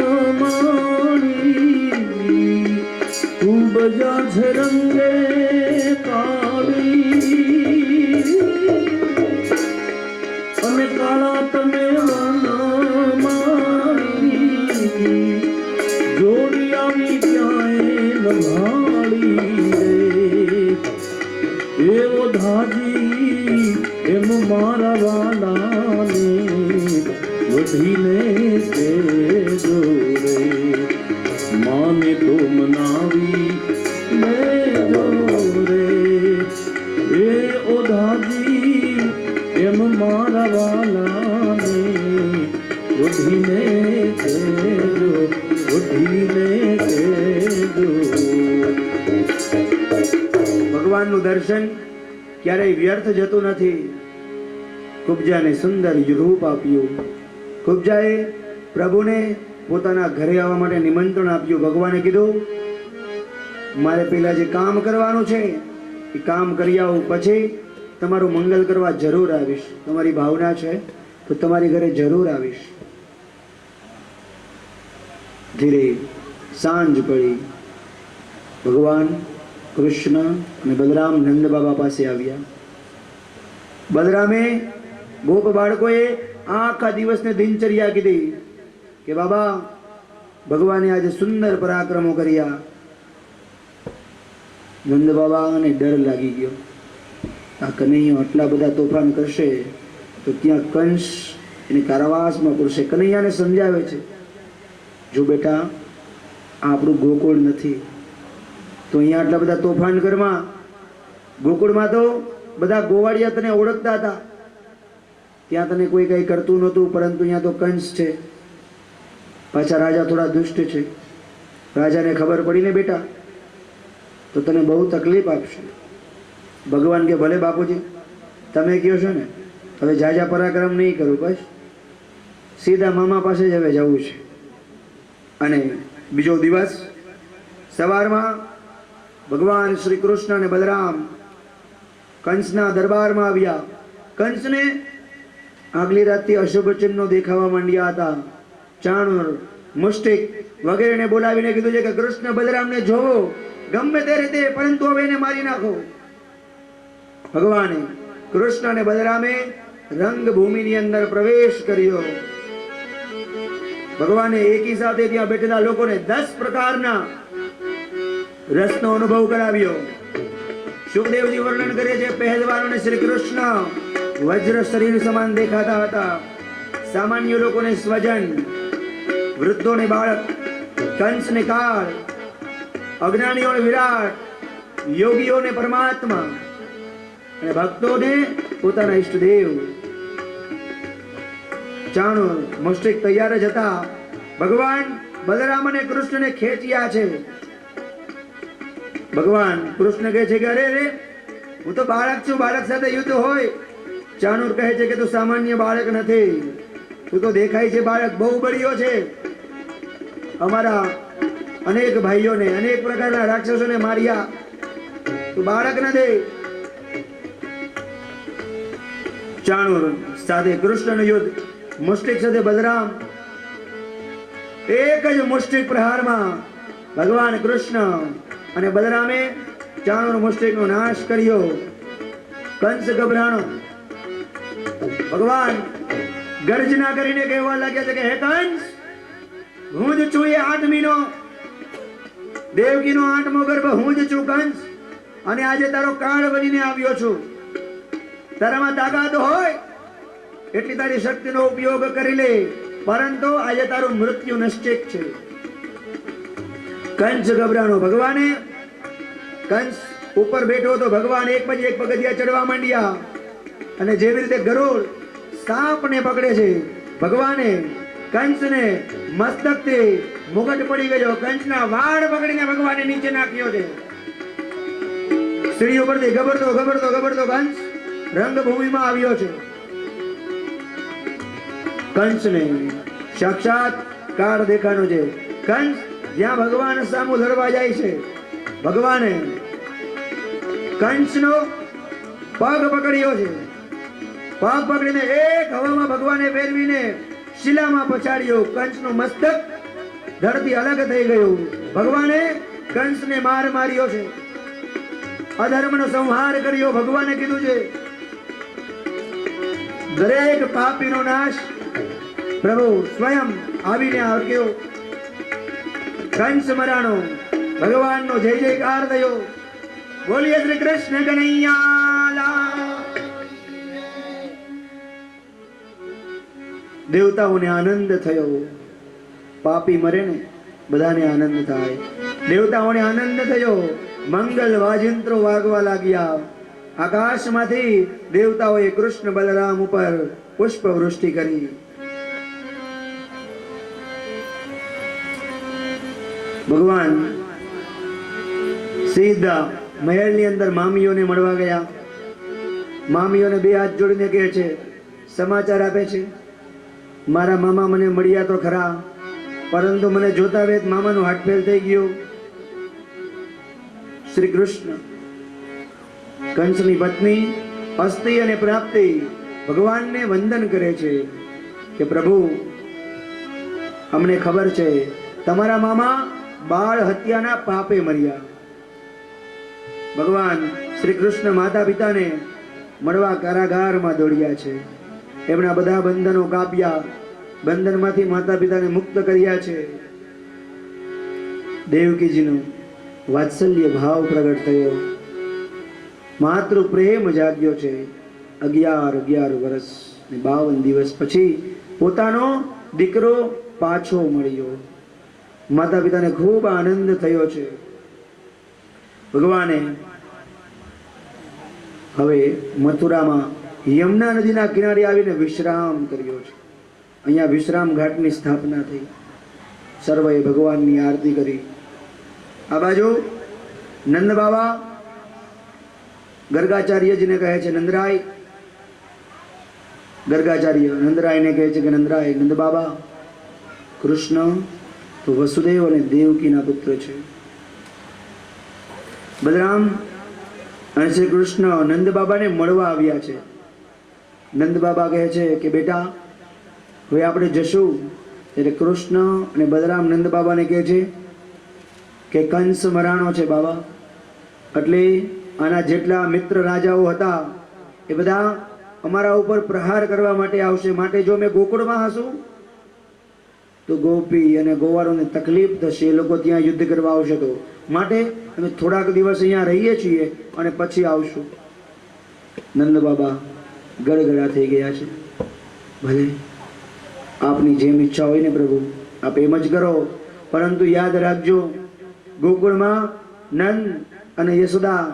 ઉપજા છે રંગે કાળી અને કાળા તમે વનમાળી. જોડી આવી ક્યાંય નભાળી રે, એવો ધાજી એમ મારા વાલાને વઢીને તેજો રે. માને તો મનાવી લેજો રે, એ ઓધાજી એમ મારા વાલાને વઢીને તેજો, વઢીને તેજો. ભગવાનનું દર્શન ક્યારેય વ્યર્થ જતું નથી. કુબ્જાને સુંદર રૂપ આપ્યું. કુબ્જાએ પ્રભુને પોતાના ઘરે આવવા માટે નિમંત્રણ આપ્યું. ભગવાને કીધું, મારે પેલા જે કામ કરવાનું છે એ કામ કરી આવું, પછી તમારું મંગલ કરવા જરૂર આવીશ. તમારી ભાવના છે તો તમારી ઘરે જરૂર આવીશ. ધીરે સાંજ પડી. ભગવાન કૃષ્ણ અને બલરામ નંદ બાબા પાસે આવ્યા. બલરામે ગોપ બાળકોએ આખા દિવસને દિનચર્યા કીધી કે બાબા ભગવાને આજે સુંદર પરાક્રમો કર્યા. નંદ બાબાને ડર લાગી ગયો, આ કનૈયો આટલા બધા તોફાન કરશે તો ત્યાં કંસ એને કારાવાસમાં પૂરશે. કનૈયાને સમજાવે છે, જો બેટા આ આપણું ગોકુળ નથી, તો અહીંયા આટલા બધા તોફાન કરમાં. ગોકુળમાં તો બધા ગોવાળિયા તને ઓળખતા હતા, ત્યાં તને કોઈ કંઈ કરતું નહોતું, પરંતુ અહીંયા તો કંસ છે. પાછા રાજા થોડા દુષ્ટ છે. રાજાને ખબર પડીને બેટા તો તને બહુ તકલીફ આપશે. ભગવાન કે ભલે બાપુજી, તમે કહો છો ને, હવે જાજા પરાક્રમ નહીં કરું, બસ સીધા મામા પાસે જ હવે જવું છે. અને બીજો દિવસ સવારમાં ભગવાન શ્રી કૃષ્ણ અને બલરામ કંસના દરબારમાં આવ્યા. કંસને આગલી રાતથી અશુભ ચિહ્નો દેખાવા માંડ્યા હતા. ચાણુર, મુષ્ટિક વગેરેને બોલાવીને કીધું છે કે કૃષ્ણ બલરામને જોવો ગમે તે રીતે, પરંતુ હવે એને મારી નાખો. ભગવાને કૃષ્ણ અને બલરામે રંગભૂમિની અંદર પ્રવેશ કર્યો. ભગવાને એકી સાથે ત્યાં બેઠેલા લોકોને 10 પ્રકારના રસનો અનુભવ કરાવ્યો. સુખદેવજી વર્ણન કરે છે, પહેલવાનોને શ્રી કૃષ્ણ વજ્ર શરીર સમાન દેખાતા હતા. સામાન્ય લોકોને સ્વજન, વૃદ્ધોને બાળક, કંસને કાળ, અજ્ઞાનીઓને વિરાટ, યોગીઓને પરમાત્મા અને ભક્તોને પોતાના ઈષ્ટદેવ. ચાણુર, મુષ્ટિક તૈયાર જ હતા. ભગવાન બલરામ અને કૃષ્ણને ખેંચ્યા છે. ભગવાન કૃષ્ણ કહે છે કે અરે રે, હું તો બાળક છું, બાળક સાથે યુદ્ધ હોય. ચાણુર કહે છે કે તું સામાન્ય બાળક નથી, તું તો દેખાય છે બાળક, બહુ બળિયો છે. અમારા અનેક ભાઈઓને અનેક પ્રકારના રાક્ષસોને માર્યા, તું બાળક ન દે. ચાણૂર સાથે કૃષ્ણનું યુદ્ધ, મુષ્ટિક સાથે બલરામ. એક જ મુષ્ટિક પ્રહારમાં ભગવાન કૃષ્ણ અને બલરામે ચાણૂર મુષ્ટિકનો નાશ કર્યો. કંસ ગભરાણો. ભગવાન ગર્જના કરીને કહેવા લાગ્યા છે કે હે કંસ, હું જ છું એ આદમીનો, દેવકીનો 8મો ગર્ભ હું જ છું કંસ, અને આજે તારો કાળ બનીને આવ્યો છું. તારામાં તાકાત હોય એટલી તારી શક્તિનો ઉપયોગ કરી લે, પરંતુ આજે તારું મૃત્યુ નિશ્ચિત છે. કંસ ગભરાણો. ભગવાને કંસ ઉપર બેઠો તો ભગવાન એક પછી એક પગથિયા ચડવા માંડ્યા, અને જેવી રીતે ગરુડ સાપને પકડે છે, ભગવાને કંસને મસ્તકથી મુગટ પડી ગયો, કંસના વાળ પકડીને ભગવાને નીચે નાખ્યો છે. સીડી ઉપરથી ગબડતો ગબડતો ગબડતો કંસ રંગભૂમિમાં આવ્યો છે. કંસને સાક્ષાત કાળ દેખાનો છે. કંસ જ્યાં ભગવાન સામું લડવા જાય છે, ભગવાને કંસનો પગ પકડ્યો છે. પગ પકડીને એક હવામાં ભગવાને ફેરવીને શિલામાં પછાડ્યો. કંસનું મસ્તક ધરતી અલગ થઈ ગયું. ભગવાને કંસને માર માર્યો છે, અધર્મનો સંહાર કર્યો. ભગવાને કીધું છે દરેક પાપીનો નાશ પ્રભુ સ્વયં આવીને આવ્યો. કંસ મરાણો. ભગવાનનો જય જયકાર થયો. બોલીએ શ્રી કૃષ્ણ કનૈયા લાલ. દેવતાઓને આનંદ થયો. પાપી મરે ને બધાને આનંદ થાય. દેવતાઓને આનંદ થયો. મંગલ વાજિંત્રો વાગવા લાગ્યા. આકાશમાંથી દેવતાઓએ કૃષ્ણ બલરામ ઉપર પુષ્પ વૃષ્ટિ કરી. ભગવાન સીધા મહેલની અંદર મામીઓને મળવા ગયા. મામીઓને બે હાથ જોડીને કહે છે, સમાચાર આપે છે, મારા મામા મને મળ્યા તો ખરા, પરંતુ મને જોતા વેત મામાનું હાટફેલ થઈ ગયું. શ્રી કૃષ્ણ કંસની પત્ની અસ્તિ અને પ્રાપ્તિ ભગવાનને વંદન કરે છે કે પ્રભુ, અમને ખબર છે તમારા મામા બાળ હત્યાના પાપે મર્યા. ભગવાન શ્રી કૃષ્ણ માતા પિતાને મળવા કારાગારમાં દોડ્યા છે. એમના બધા બંધનો કાપ્યા, બંધનમાંથી માતા પિતાને મુક્ત કર્યા છે. દેવકીજીનો વાત્સલ્ય ભાવ પ્રગટ થયો. માતૃ પ્રેમ જાગ્યો છે. 11 વર્ષ ને 52 દિવસ પછી પોતાનો દીકરો પાછો મળ્યો. માતા પિતાને ખૂબ આનંદ થયો છે. ભગવાને હવે મથુરામાં યમુના નદીના કિનારે આવીને વિશ્રામ કર્યો છે. અહીંયા વિશ્રામ ઘાટની સ્થાપના થઈ. સર્વએ ભગવાનની આરતી કરી. આ બાજુ નંદ બાબા ગર્ગાચાર્યજીને કહે છે, નંદરાય. ગર્ગાચાર્ય નંદરાયને કહે છે કે નંદરાય, નંદ બાબા, કૃષ્ણ તો વસુદેવ અને દેવકીના પુત્ર છે. બલરામ અને શ્રી કૃષ્ણ નંદ બાબાને મળવા આવ્યા છે. નંદ બાબા કહે છે કે બેટા, હવે આપણે જશું. એટલે કૃષ્ણ અને બલરામ નંદ બાબાને કહે છે કે કંસ મરાણો છે બાબા, એટલે આના જેટલા મિત્ર રાજાઓ હતા એ બધા અમારા ઉપર પ્રહાર કરવા માટે આવશે. માટે જો અમે ગોકુળમાં હશું તો ગોપી અને ગોવાળોને તકલીફ થશે. એ લોકો ત્યાં યુદ્ધ કરવા આવશે. તો માટે અમે થોડાક દિવસ અહીંયા રહીએ છીએ અને પછી આવશું. નંદ બાબા ગળગળા થઈ ગયા છે. ભલે આપની જેમ ઈચ્છા હોય ને પ્રભુ, આપ એમ જ કરો, પરંતુ યાદ રાખજો, ગોકુળમાં નંદ અને યશોદા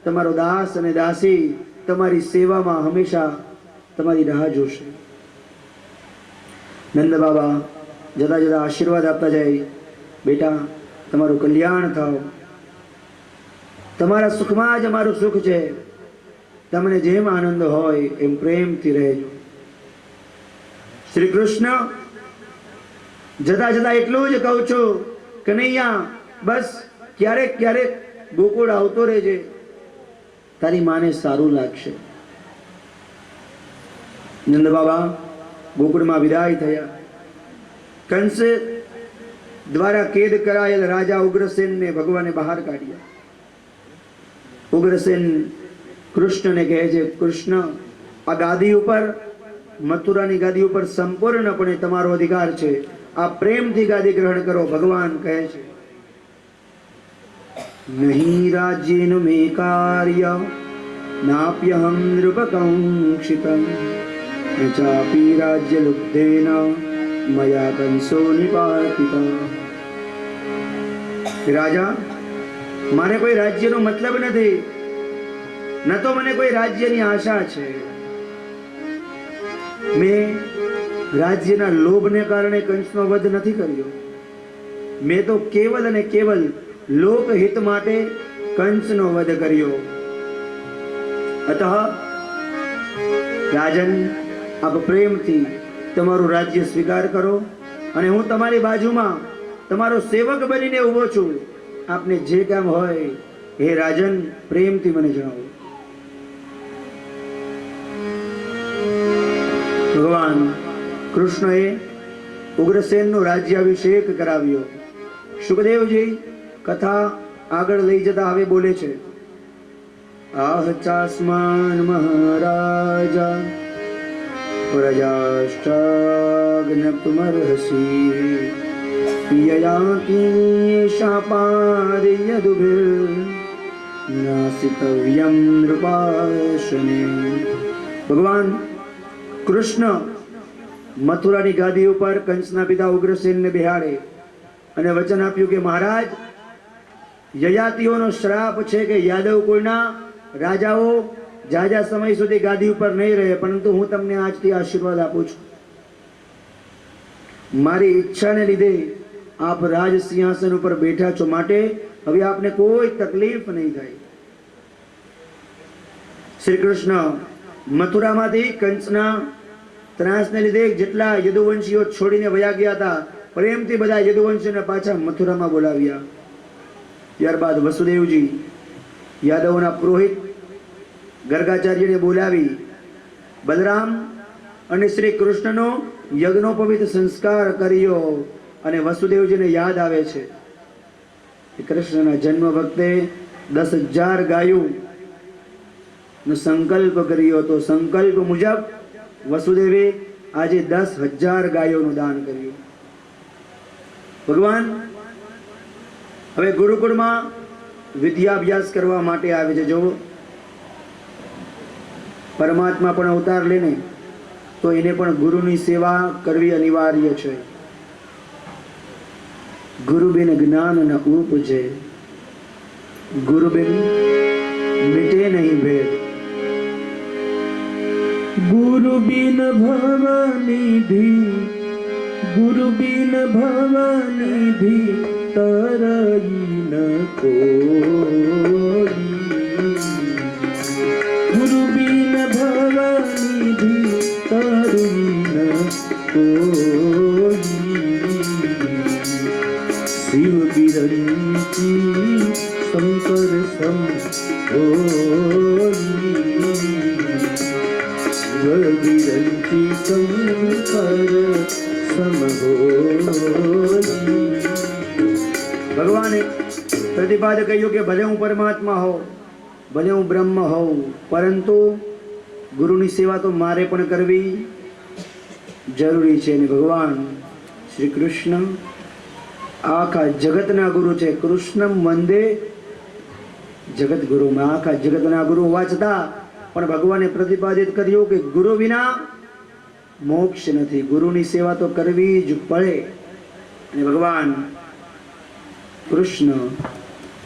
તમારો દાસ અને દાસી તમારી સેવામાં હંમેશા તમારી રાહ જોશે. નંદ બાબા જતા જતા આશીર્વાદ આપતા જાય, બેટા તમારું કલ્યાણ થાવ, તમારા સુખમાં જ અમારું સુખ છે, તમને જેમ આનંદ હોય એમ પ્રેમથી રહેજો. શ્રી કૃષ્ણ જતા જતા એટલું જ કહું છું કે કનૈયા, બસ ક્યારેક ક્યારેક ગોકુળ આવતો રહેજે, તારી માને સારું લાગશે. નંદ બાબા ગોકુળમાં વિદાય થયા. કંસ દ્વારા કેદ કરાયેલ રાજા ઉગ્રસેનને ભગવાને બહાર કાઢ્યા. ઉગ્રસેન કૃષ્ણને કહે છે, કૃષ્ણ, આ ગાદી ઉપર, મથુરાની ગાદી ઉપર સંપૂર્ણપણે તમારો અધિકાર છે, આ પ્રેમથી ગાદી ગ્રહણ કરો. ભગવાન કહે છે, નહીં રાજ્યેન મે કાર્ય નાપ્યહમ નૃપકાંક્ષિતં ન ચાપી રાજ્ય લુબ્ધેન મયા કંસો નિપાતિતઃ. રાજા, મારે કોઈ રાજ્યનો મતલબ નથી, ન તો મને કોઈ રાજ્યની આશા છે. મેં રાજ્યના લોભને કારણે કંસનો વધ નથી કર્યો. મેં તો કેવલ અને કેવલ લોકહિત માટે કંસનો વધ કર્યો. અતઃ રાજન, આપ પ્રેમથી તમારું રાજ્ય સ્વીકાર કરો અને હું તમારી બાજુમાં તમારો સેવક બનીને ઊભો છું. આપને જે કામ હોય હે રાજન, પ્રેમથી મને જણાવો. ભગવાન કૃષ્ણએ ઉગ્રસેનનો રાજ્યાભિષેક કરાવ્યો. સુખદેવજી કથા આગળ લઈ જતા હવે બોલે છે, આહ ચાસ્માન મહારાજા પ્રજાષ્ટાગ્નતુમર્હસી યયાતિ શાપાદયદુભિર નાસિતવ્યમ નૃપાશને. ભગવાન કૃષ્ણ મથુરાની ગાદી ઉપર કંસના પિતા ઉગ્રસેનને બેહાડે અને વચન આપ્યું કે મહારાજ, યયાતિઓનો શ્રાપ છે કે યાદવ કુળના રાજાઓ જાજા સમય સુધી ગાદી ઉપર નહીં રહે, પરંતુ હું તમને આજથી આશીર્વાદ આપું છું. મારી ઈચ્છાને લીધે આપ રાજ સિંહાસન ઉપર બેઠા છો, માટે હવે આપને કોઈ તકલીફ નહીં થાય. શ્રી કૃષ્ણ મથુરામાંથી કંસના ત્રાસને લીધે જેટલા યદુવંશીઓ છોડીને વયા ગયા હતા, પ્રેમથી બધા યદુવંશીઓને પાછા મથુરામાં બોલાવ્યા. ત્યારબાદ વસુદેવજી યાદવોના પુરોહિત ગર્ગાચાર્યને બોલાવી બલરામ અને શ્રી કૃષ્ણનો યજ્ઞોપવિત સંસ્કાર કર્યો. અને વસુદેવજીને યાદ આવે છે કે કૃષ્ણના જન્મ વખતે 10,000 ગાયો નો સંકલ્પ કર્યો હતો. સંકલ્પ મુજબ વસુદેવે આજે 10,000 ગાયોનું દાન કર્યું. ભગવાન હવે ગુરુકુળમાં વિદ્યાભ્યાસ કરવા માટે આવે છે. જો પરમાત્મા પણ અવતાર લેને તો એને પણ ગુરુની સેવા કરવી અનિવાર્ય છે. ગુરુ બિન જ્ઞાન ન ઉપજે, ગુરુ બિન મિટે નહીં ભેદ. गुरु बिन भवनिधि, गुरु बिन भवनिधि तरई न कोई. गुरु बिन भवनिधि तरई न कोई. शिव बिरंची शंकर सम होई. जगविरंची शंकर समहोई. ભગવાને પ્રતિપાદ કહ્યું કે ભલે હું પરમાત્મા હોઉં, ભલે હું બ્રહ્મ હોઉં, પરંતુ ગુરુની સેવા તો મારે પણ કરવી જરૂરી છે. અને ભગવાન શ્રી કૃષ્ણ આખા જગતના ગુરુ છે. કૃષ્ણમ વંદે જગત ગુરુમાં આખા જગતના ગુરુ હોવા છતાં પણ ભગવાને પ્રતિપાદિત કર્યું કે ગુરુ વિના મોક્ષ નથી. ગુરુની સેવા તો કરવી જ પડે. અને ભગવાન કૃષ્ણ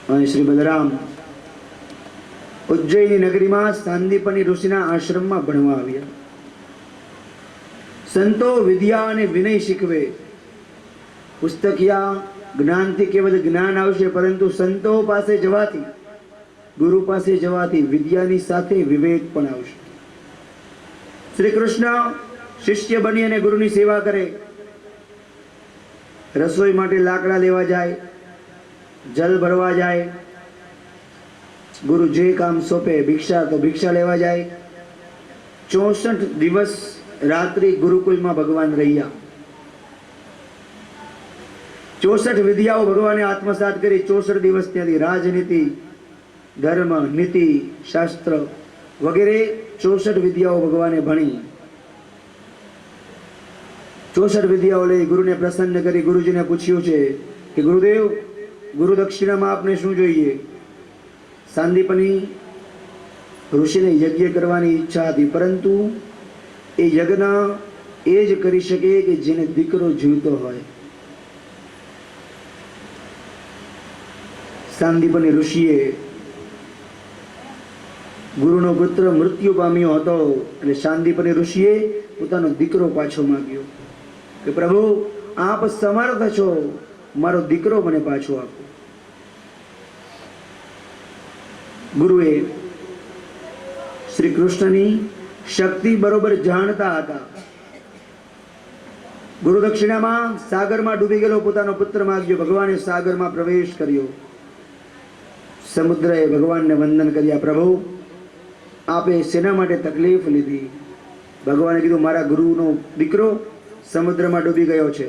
અને શ્રી બલરામ ઉજ્જૈની નગરીમાં સાંદીપની ઋષિના આશ્રમમાં ભણવા આવ્યા. સંતો વિદ્યા અને વિનય શીખવે. પુસ્તકિયા જ્ઞાનથી કેવળ જ્ઞાન આવશે, પરંતુ સંતો પાસે જવાથી, ગુરુ પાસે જવાથી વિદ્યાની સાથે વિવેક પણ આવશે. શ્રી કૃષ્ણ શિષ્ય બની અને ગુરુની સેવા કરે. રસોઈ માટે લાકડા લેવા જાય, જલ ભરવા જાય, ગુરુ જે કામ સોંપે, ભિક્ષા તો ભિક્ષા લેવા જાય. 64 દિવસ રાત્રિ ગુરુકુલમાં ભગવાન રહ્યા. 64 વિદ્યાઓ ભગવાને આત્મસાત કરી. 64 દિવસ ત્યાંથી રાજનીતિ, ધર્મ, નીતિ, શાસ્ત્ર વગેરે 64 વિદ્યાઓ ભગવાને ભણી. 64 વિદ્યાઓ લઈ ગુરુને પ્રસન્ન કરી ગુરુજીને પૂછ્યું છે કે ગુરુદેવ, ગુરુ દક્ષિણામાં આપને શું જોઈએ? સાંદીપની ઋષિને યજ્ઞ કરવાની ઈચ્છા હતી, પરંતુ એ યજ્ઞ એ જ કરી શકે કે જેને દીકરો જીવતો હોય. સાંદીપની ઋષિએ ગુરુનો પુત્ર મૃત્યુ પામ્યો હતો એટલે સાંદીપની ઋષિએ પોતાનો દીકરો પાછો માંગ્યો કે પ્રભુ, આપ સમર્થ છો, મારો દીકરો મને પાછો આપો. ગુરુએ શ્રી કૃષ્ણની શક્તિ બરોબર જાણતા હતા. ગુરુ દક્ષિણામાં સાગરમાં ડૂબી ગયેલો પોતાનો પુત્ર માગ્યો. ભગવાને સાગરમાં પ્રવેશ કર્યો. સમુદ્રએ ભગવાનને વંદન કર્યા. પ્રભુ, આપે શેના માટે તકલીફ લીધી? ભગવાને કીધું, મારા ગુરુનો દીકરો સમુદ્રમાં ડૂબી ગયો છે.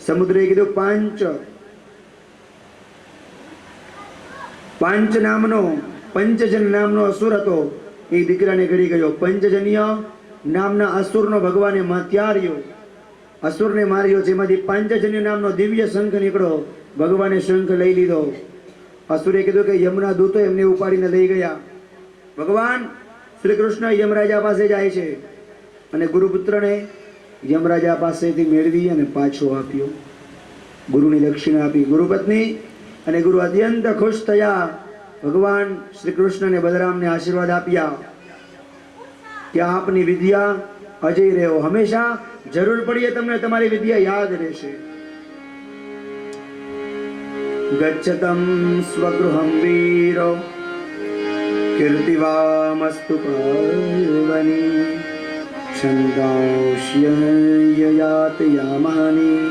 સમુદ્રએ કીધું, પંચજન નામનો અસુર હતો, એ દીકરાને ગળી ગયો. પંચજન્ય નામના અસુરનો ભગવાને ત્યાર્યો, અસુરને માર્યો. જેમાંથી પાંચજન્ય નામનો દિવ્ય શંખ નીકળ્યો. ભગવાને શંખ લઈ લીધો. અસુરે કીધું કે યમના દૂતો એમને ઉપાડીને લઈ ગયા. ભગવાન શ્રી કૃષ્ણ યમરાજા પાસે જાય છે અને ગુરુપુત્રને યમરાજા પાસેથી મેળવી અને પાછો આપ્યો. ગુરુની દક્ષિણા આપી. ગુરુપત્ની અને ગુરુ અત્યંત ખુશ થયા. ભગવાન શ્રી કૃષ્ણને બલરામને આશીર્વાદ આપ્યા કે આપની વિદ્યા અજય રહ્યો, હંમેશા જરૂર પડીએ તમને તમારી વિદ્યા યાદ રહેશે. ગચ્છતમ સ્વગૃહમ વીરો કીર્તિવામસ્તુ પાર્વની છંદાંશ્યયાત યામાની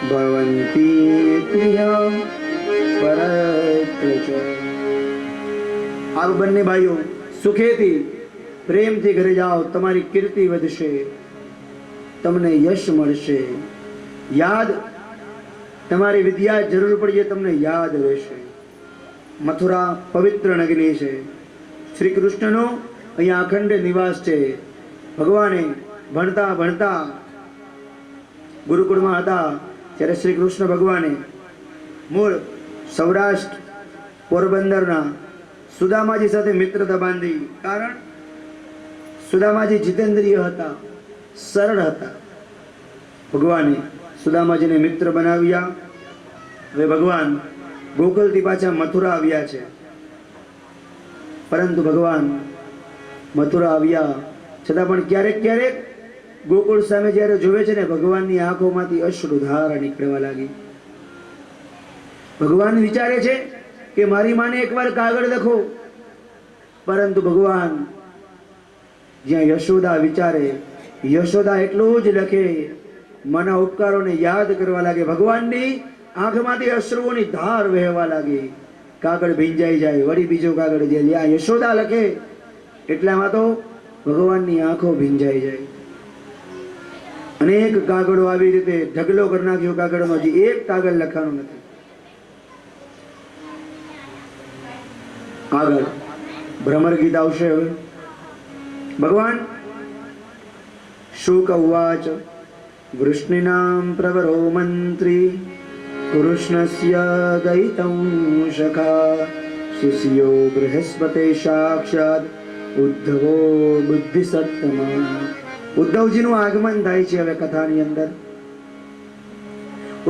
ભવંતી ક્રિયા પરત્ર. આ બંને ભાઈઓ સુખેથી પ્રેમથી ઘરે જાઓ, તમારી કીર્તિ વધશે, તમને યશ મળશે. યાદ, તમારી વિદ્યા જરૂર પડીએ તમને યાદ રહેશે. મથુરા પવિત્ર નગરી છે. શ્રી કૃષ્ણનો અહીંયા અખંડ નિવાસ છે. ભગવાને ભણતા ભણતા ગુરુકુળમાં હતા ત્યારે શ્રી કૃષ્ણ ભગવાને મૂળ સૌરાષ્ટ્ર પોરબંદરના સુદામાજી સાથે મિત્રતા બાંધી. કારણ સુદામાજી જીતેન્દ્રિય હતા, સરળ હતા. ભગવાને સુદામાજીને મિત્ર બનાવ્યા. હવે ભગવાન ગોકુલથી પાછા મથુરા આવ્યા છે. પરંતુ ભગવાન મથુરા આવ્યા છતાં પણ ક્યારેક ક્યારેક ગોકુળ સામે જ્યારે જોવે છે ને, ભગવાનની આંખોમાંથી અશ્રુધાર નીકળવા લાગી. ભગવાન વિચારે છે કે મારી માને એકવાર કાગળ લખો, પરંતુ ભગવાન જ્યાં યશોદા વિચારે, યશોદા એટલું જ લખે, માના ઉપકારોને યાદ કરવા લાગે. ભગવાનની આંખમાંથી અશ્રુઓની ધાર વહેવા લાગી. કાગળ ભીંજાઈ જાય, વળી બીજો કાગળ જે લ્યા યશોદા લખે એટલામાં તો ભગવાનની આંખો ભીંજાઈ જાય. અનેક કાગળો આવી રીતે ઢગલો કરી નાખ્યો કાગળનો, હજી એક કાગળ લખવાનું નથી. આગળ ભ્રમર ગીત આવશે. હવે ભગવાન શુક ઉવાચ વૃષ્ણિનામ પ્રવરો મંત્રી કૃષ્ણસ્ય દયિતં સખા શિષ્યો બૃહસ્પતે સાક્ષાત ઉદ્ધવો બુદ્ધિસત્તમા. ઉદ્ધવજીનું આગમન થાય છે હવે કથાની અંદર.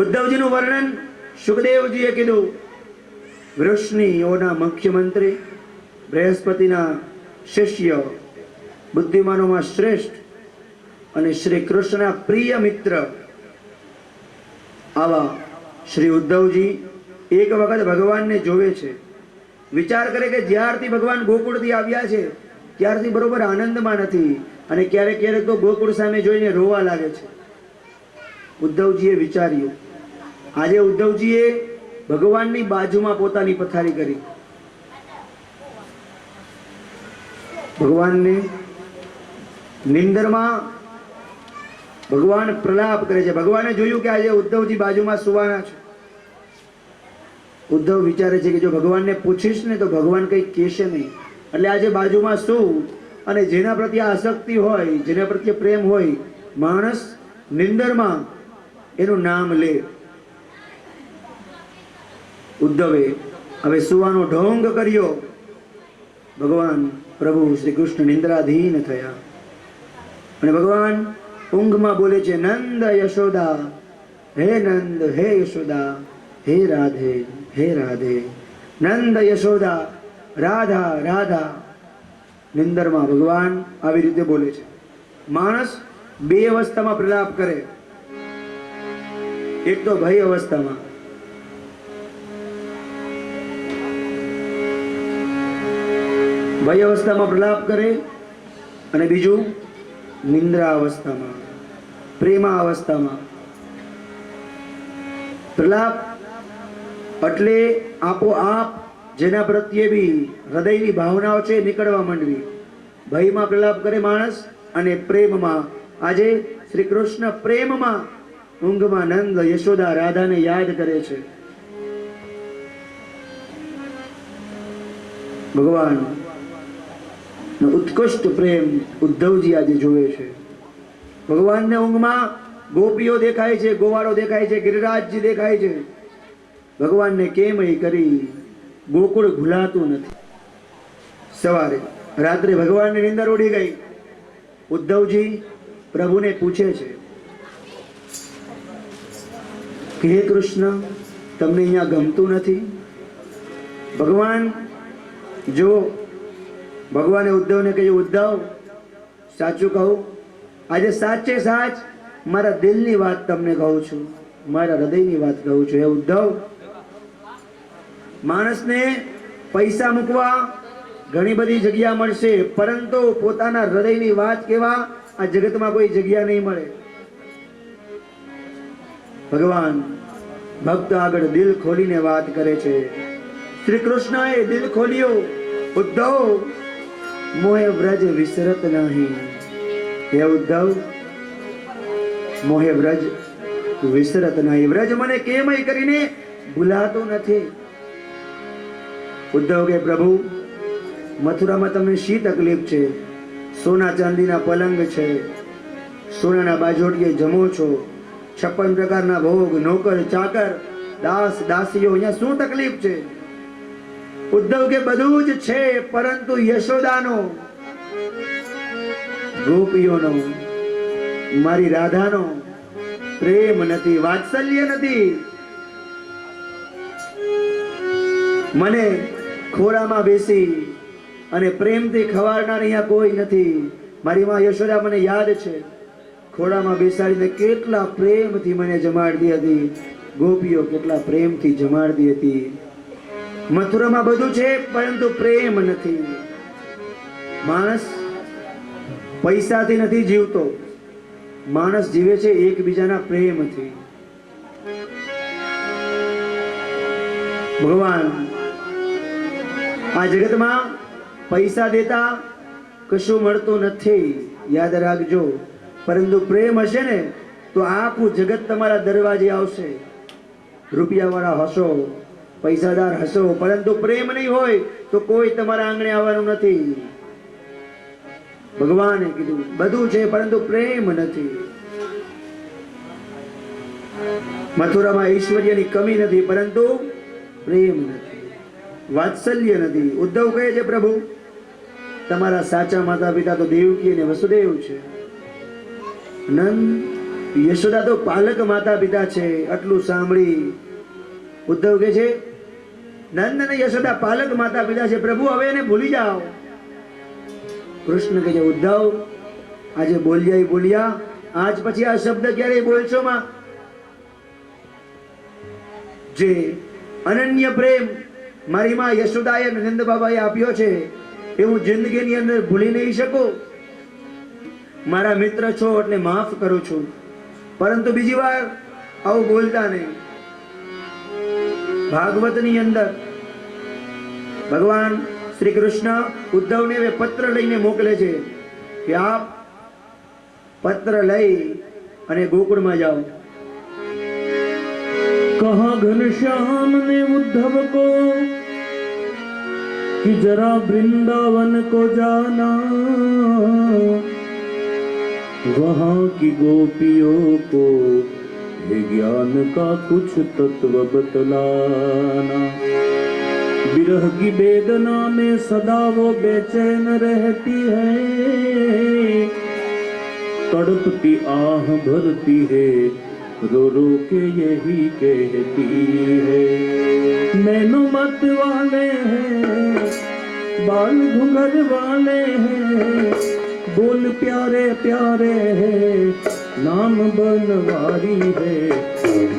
ઉદ્ધવજીનું વર્ણન સુખદેવજીએ કીધું. વૃષ્ણિઓના મુખ્યમંત્રી, બૃહસ્પતિના શિષ્ય, બુદ્ધિમાનોમાં શ્રેષ્ઠ અને શ્રી કૃષ્ણના પ્રિય મિત્ર આવા શ્રી ઉદ્ધવજી એક વખત ભગવાનને જોવે છે. વિચાર કરે કે જ્યારથી ભગવાન ગોકુળથી આવ્યા છે ત્યારથી બરોબર આનંદમાં નથી, અને ક્યારેક ક્યારેક તો ગોકુળ સામે જોઈને રોવા લાગે છે. ઉદ્ધવજીએ વિચાર્યું આજે ઉદ્ધવજીએ ભગવાનની બાજુમાં પોતાની પથારી કરી. ભગવાનને નિંદરમાં ભગવાન પ્રલાપ કરે છે. ભગવાને જોયું કે આજે ઉદ્ધવજી બાજુમાં સુવાના છે. ઉદ્ધવ વિચારે છે કે જો ભગવાનને પૂછીશ ને તો ભગવાન કંઈ કહેશે નહીં, એટલે આજે બાજુમાં શું. અને જેના પ્રત્યે આસક્તિ હોય, જેના પ્રત્યે પ્રેમ હોય, માણસ નિંદરમાં એનું નામ લે. ઉદ્ધવે હવે સુવાનો ઢોંગ કર્યો. ભગવાન પ્રભુ શ્રી કૃષ્ણ નિંદ્રાધીન થયા અને ભગવાન ઊંઘમાં બોલે છે, નંદ યશોદા, હે નંદ, હે યશોદા, હે રાધે, હે રાધે. નંદ યશોદા, રાધા, રાધા. નિંદરમાં ભગવાન આવી રીતે બોલે છે. માણસ બે અવસ્થામાં પ્રલાપ કરે. એક તો ભય અવસ્થામાં, ભય અવસ્થામાં પ્રલાપ કરે, અને બીજું નિંદ્રા અવસ્થામાં, પ્રેમા અવસ્થામાં. પ્રલાપ એટલે આપોઆપ જેના પ્રત્યે બી હૃદયની ભાવનાઓ છે નીકળવા માંડવી. ભયમાં પ્રલાપ કરે માણસ, અને પ્રેમમાં. આજે શ્રી કૃષ્ણ પ્રેમમાં ઊંઘમાં નંદ યશોદા રાધાને યાદ કરે છે. ભગવાન ઉત્કૃષ્ટ પ્રેમ ઉદ્ધવજી આજે જોવે છે. ભગવાનને ઊંઘમાં ગોપીઓ દેખાય છે, ગોવાળો દેખાય છે, ગિરિરાજજી દેખાય છે. ભગવાનને કેમ કરી ગોકુળ ભૂલાતું નથી. સવારે રાત્રે ભગવાનની નીંદર ઉડી ગઈ. ઉદ્ધવજી પ્રભુને પૂછે છે કે હે કૃષ્ણ, તમને અહીંયા ગમતું નથી? ભગવાન જો ભગવાને ઉદ્ધવને કહ્યું, ઉદ્ધવ સાચું કહું, આજે સાચે સાચ મારા દિલની વાત તમને કહું છું, મારા હૃદયની વાત કહું છું. હે ઉદ્ધવ, માણસને પૈસા મૂકવા ઘણી બધી જગ્યા મળશે, પરંતુ પોતાના હૃદયની વાત કહેવા આ જગતમાં કોઈ જગ્યા નહીં મળે. ભગવાન ભક્ત આગળ દિલ ખોલીને વાત કરે છે. શ્રી કૃષ્ણએ દિલ ખોલ્યું. ઉદ્ધવ, મોહે વ્રજ વિસરત નહીં. હે ઉદ્ધવ, મોહે વ્રજ વિસરત નહીં. વ્રજ મને કેમય કરીને ભૂલાતો નથી. ઉદ્ધવ કે પ્રભુ, મથુરામાં તમને શી તકલીફ છે? સોના ચાંદીના પલંગ છે, સોનાના બાજોટીએ જમો છો, 56 પ્રકારના ભોગ, નોકર ચાકર, દાસ દાસીઓ, અહીંયા શું તકલીફ છે? ઉદ્ધવ કે બધું જ છે, પરંતુ યશોદાનો, ગોપીઓનો, મારી રાધાનો પ્રેમ નથી, વાત્સલ્ય નથી. મને ખોળામાં બેસી અને પ્રેમથી ખવારનાર અહીંયા કોઈ નથી. મારી માં યશોદા મને યાદ છે, ખોળામાં બેસાડીને કેટલા પ્રેમથી મને જમાડતી હતી. ગોપીઓ કેટલા પ્રેમથી જમાડતી હતી. મથુરામાં બધું છે, પરંતુ પ્રેમ નથી. માણસ પૈસાથી નથી જીવતો, માણસ જીવે છે એકબીજાના પ્રેમથી. ભગવાન આ જગતમાં પૈસા દેતા કશું મળતું નથી, યાદ રાખજો. પરંતુ પ્રેમ હશે ને તો આખું જગત તમારા દરવાજે આવશે. રૂપિયાવાળા હશો, પૈસાદાર હશો, પરંતુ પ્રેમ નહીં હોય તો કોઈ તમારા આંગણે આવવાનું નથી. ભગવાને કીધું બધું છે, પરંતુ પ્રેમ નથી. મથુરામાં ઐશ્વર્યની કમી નથી, પરંતુ પ્રેમ નથી, વાત્સલ્ય નથી. ઉદ્ધવ કહે છે, પ્રભુ તમારા સાચા માતા પિતા તો દેવકી અને વસુદેવ છે. નંદ યશોદા તો પાલક માતા પિતા છે. આટલું સાંભળી ઉદ્ધવ કહે છે, નંદ અને યશોદા પાલક માતા પિતા છે, પ્રભુ હવે એને ભૂલી જાઓ. કૃષ્ણ કહે છે, ઉદ્ધવ આજે બોલ્યા, આજ પછી આ શબ્દ ક્યારેય બોલશો માં? જે અનન્ય પ્રેમ મારી માં યશોદાએ નંદ બાબાએ આપ્યો છે, એવું જિંદગીની અંદર ભૂલી નહીં શકો. મારા મિત્ર છો એટલે માફ કરું છું, પરંતુ બીજી વાર આવું બોલતા નહીં. ભાગવતની અંદર ભગવાન શ્રી કૃષ્ણ ઉદ્ધવને હવે પત્ર લઈને મોકલે છે કે આપ પત્ર લઈ અને ગોકુળમાં જાઓ. कहा घनश्याम ने उद्धव को कि जरा वृंदावन को जाना, वहां की गोपियों को ये ज्ञान का कुछ तत्व बतलाना. विरह की वेदना में सदा वो बेचैन रहती है, तड़पती आह भरती है, रो रो के यही कहती है. नैनो मत वाले हैं, बाल घुंघर वाले हैं, बोल प्यारे प्यारे हैं, नाम बनवारी है,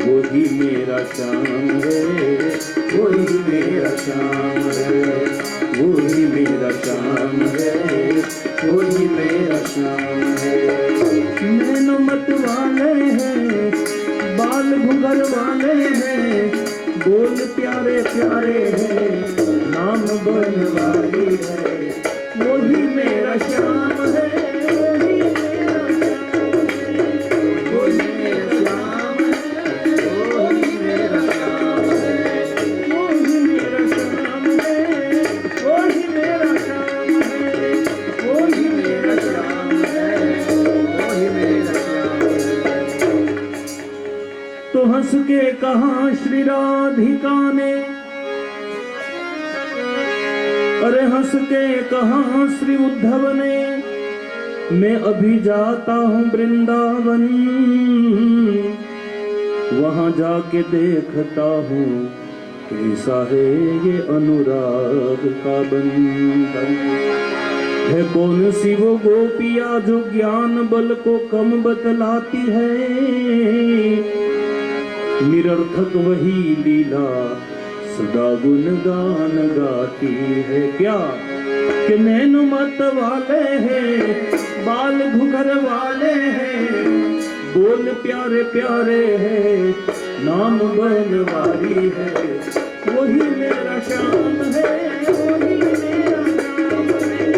वही मेरा श्याम है, वही मेरा श्याम है, वही मेरा श्याम है, वही मेरा श्याम है. नैनो मत वाले हैं, बाल घुंघर वाले हैं, बोल प्यारे प्यारे हैं, नाम बनवारी है, वही मेरा श्याम है, वही मेरा श्याम है, वही मेरा श्याम है, वही मेरा श्याम है, वही मेरा श्याम है, वही मेरा श्याम है, वही मेरा श्याम है. तो हंस के कहा श्री राधिका ने, अरे हंस के कहा श्री उद्धव ने, मैं अभी जाता हूँ वृंदावन, वहां जाके देखता हूँ कैसा है ये अनुराग का बंधन. है कौन सी वो गोपिया जो ज्ञान बल को कम बतलाती है, निरर्थक वही लीला सदा गुणगान गाती है. क्या कि नैन मत वाले हैं, बाल घुंघर वाले हैं, बोल प्यारे प्यारे हैं, नाम बनवारी है, वही मेरा श्याम है, वही मेरा श्याम है,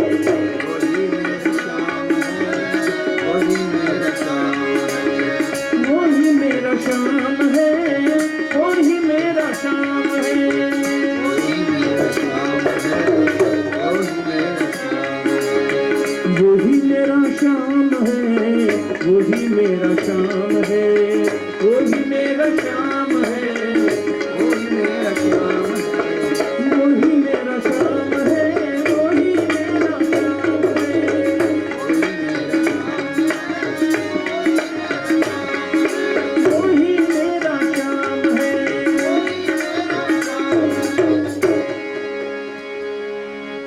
वही मेरा श्याम है, वही मेरा श्याम है, वही मेरा श्याम है, वही मेरा श्याम है, वही मेरा श्याम है, वही मेरा श्याम है. वही मेरा श्याम है, वही मेरा श्याम है, वही मेरा श्याम है, वही मेरा श्याम है, वही मेरा श्याम है, वही मेरा श्याम है, वही मेरा वही श्याम है. मेरा श्याम है.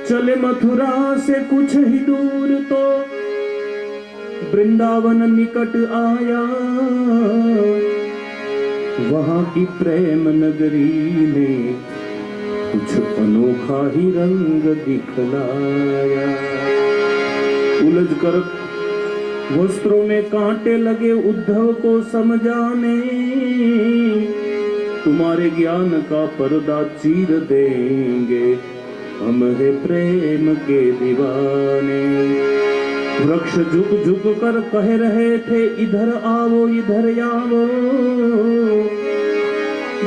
चले मथुरा से कुछ ही दूर तो वृंदावन निकट आया, वहां की प्रेम नगरी में कुछ अनोखा ही रंग दिखलाया. उलझ कर वस्त्रों में कांटे लगे उद्धव को समझाने, तुम्हारे ज्ञान का पर्दा चीर देंगे, हम है प्रेम के दीवाने. वृक्ष झुक झुक कर कह रहे थे, इधर आओ इधर आओ.